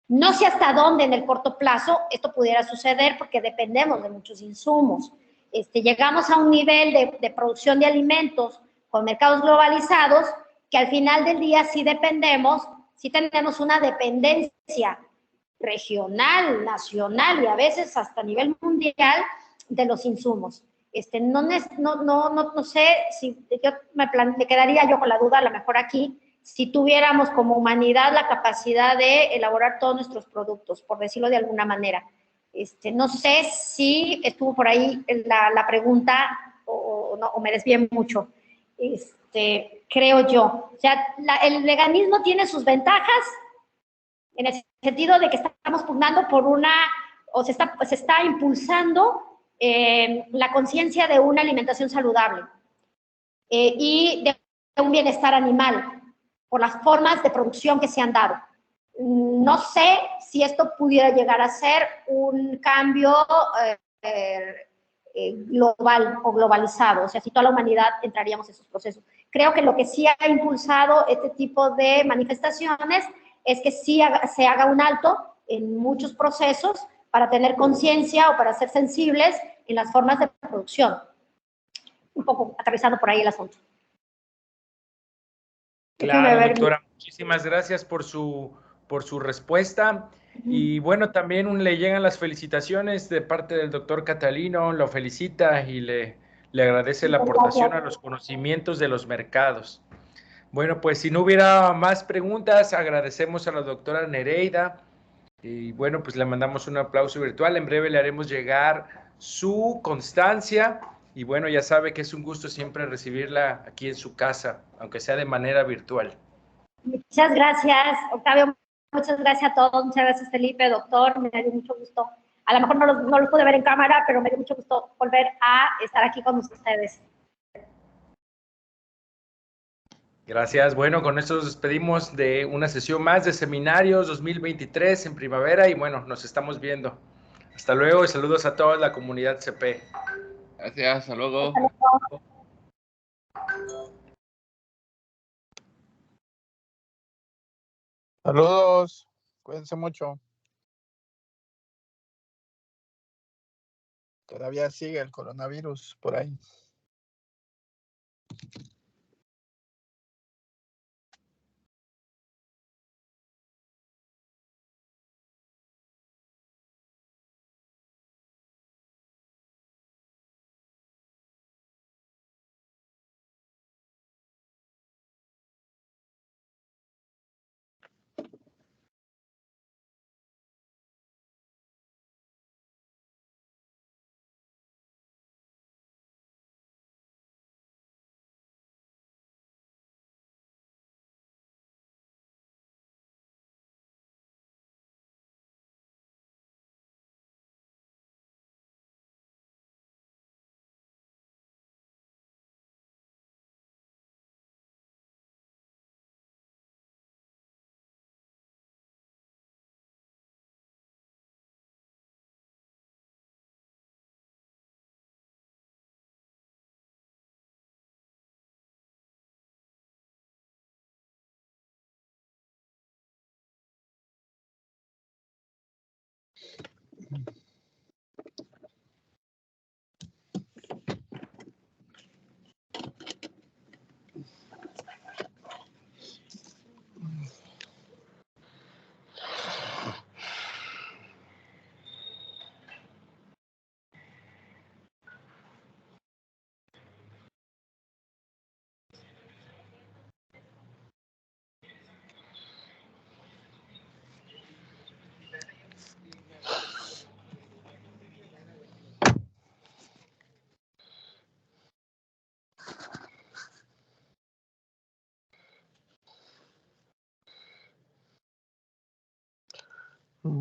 No sé hasta dónde en el corto plazo esto pudiera suceder porque dependemos de muchos insumos. Llegamos a un nivel de producción de alimentos con mercados globalizados que al final del día sí dependemos, sí tenemos una dependencia regional, nacional y a veces hasta a nivel mundial de los insumos. No sé si me quedaría yo con la duda, a lo mejor aquí, si tuviéramos como humanidad la capacidad de elaborar todos nuestros productos, por decirlo de alguna manera. No sé si estuvo por ahí la pregunta o me desvié mucho. Creo yo. O sea, el veganismo tiene sus ventajas en el sentido de que estamos pugnando por se está impulsando la conciencia de una alimentación saludable y de un bienestar animal por las formas de producción que se han dado. No sé si esto pudiera llegar a ser un cambio global o globalizado, o sea, si toda la humanidad entraríamos en esos procesos. Creo que lo que sí ha impulsado este tipo de manifestaciones es que sí se haga un alto en muchos procesos para tener conciencia o para ser sensibles en las formas de producción. Un poco aterrizando por ahí el asunto. Claro, doctora, muchísimas gracias por su respuesta. Y bueno, también le llegan las felicitaciones de parte del doctor Catalino, lo felicita y le agradece la aportación a los conocimientos de los mercados. Bueno, pues si no hubiera más preguntas, agradecemos a la doctora Nereida y bueno, pues le mandamos un aplauso virtual. En breve le haremos llegar su constancia y bueno, ya sabe que es un gusto siempre recibirla aquí en su casa, aunque sea de manera virtual. Muchas gracias, Octavio. Muchas gracias a todos. Muchas gracias, Felipe, doctor. Me dio mucho gusto. A lo mejor no los pude ver en cámara, pero me dio mucho gusto volver a estar aquí con ustedes. Gracias. Bueno, con esto nos despedimos de una sesión más de seminarios 2023 en primavera y bueno, nos estamos viendo. Hasta luego y saludos a toda la comunidad CP. Gracias, hasta luego. Saludos, cuídense mucho. Todavía sigue el coronavirus por ahí.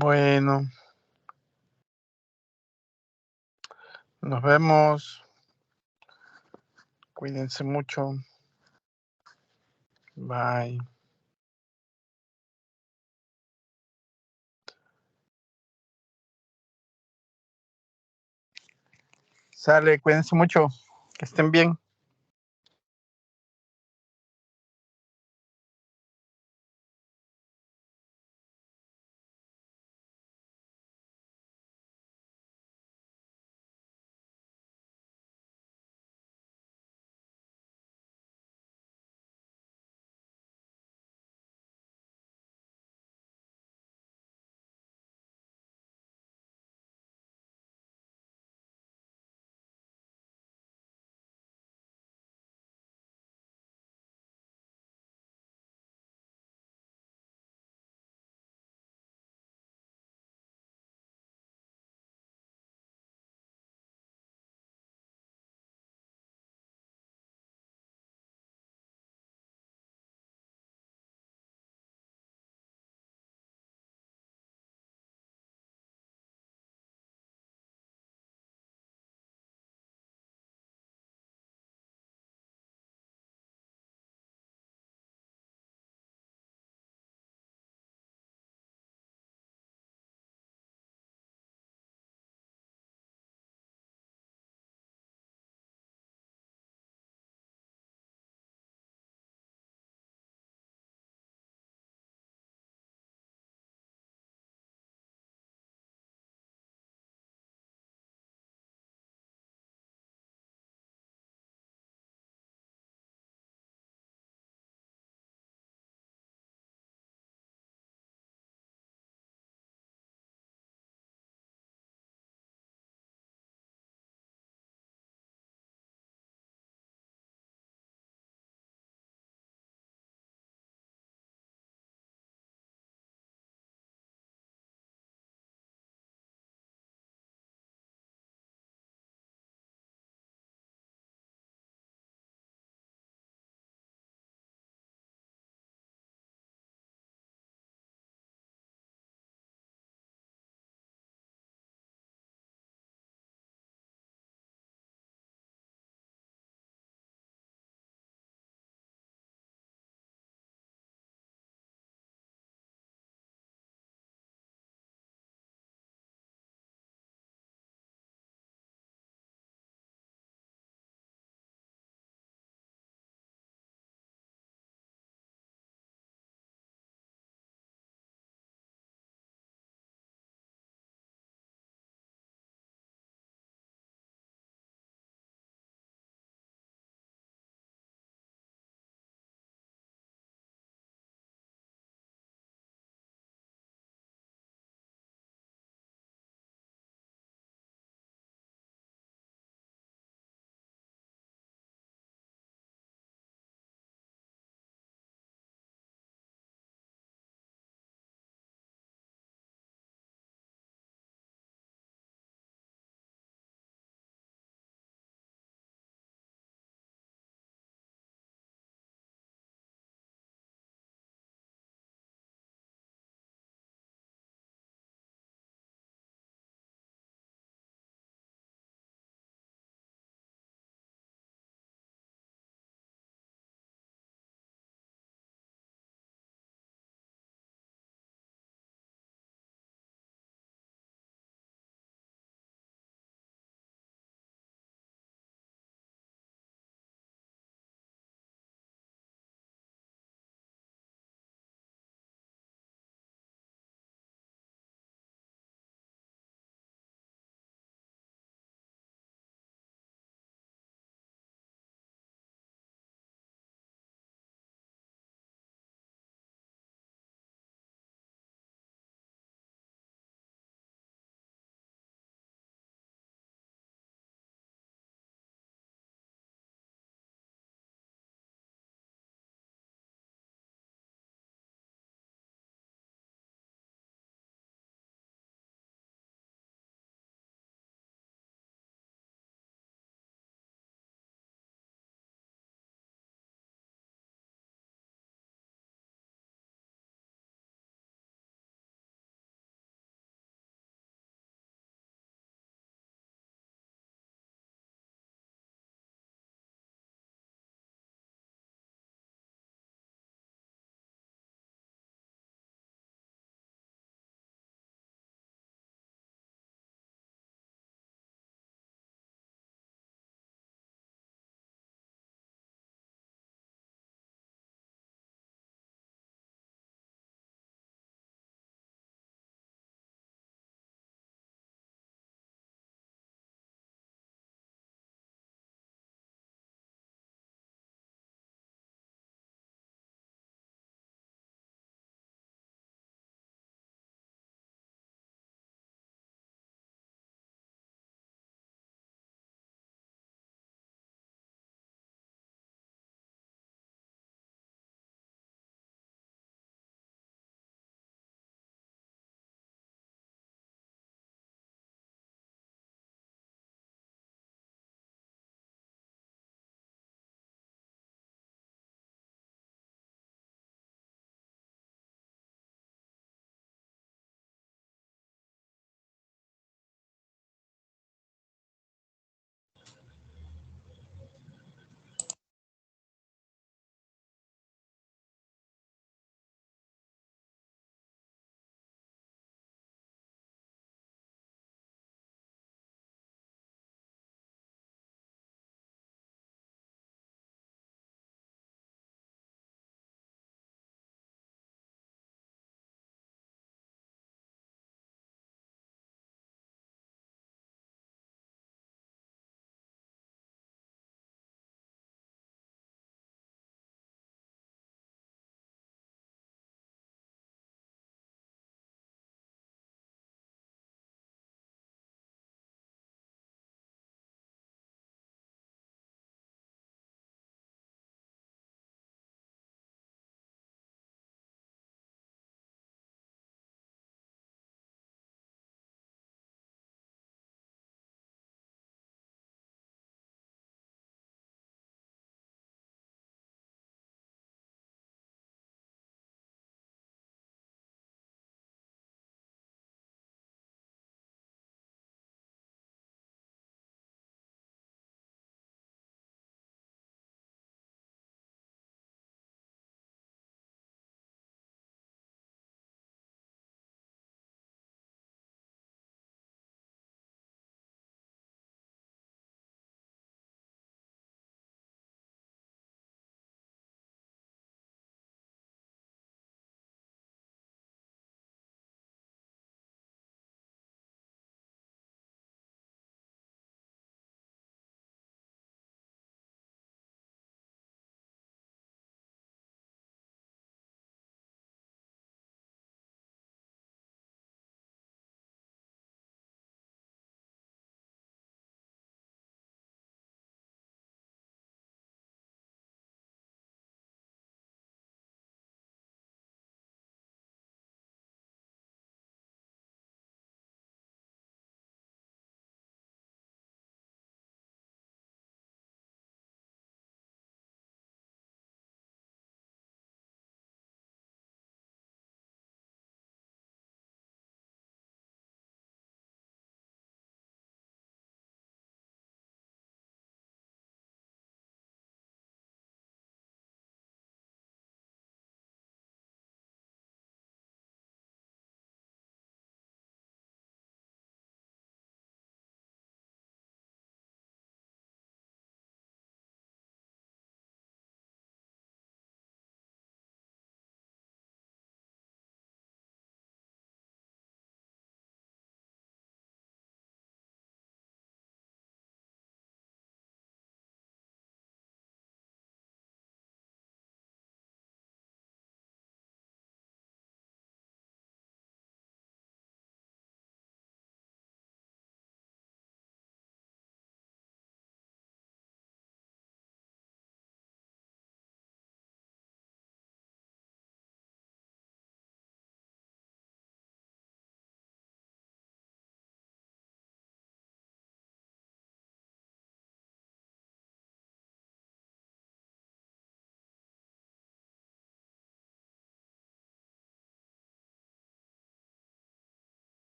Bueno, nos vemos. Cuídense mucho. Bye. Sale, cuídense mucho. Que estén bien.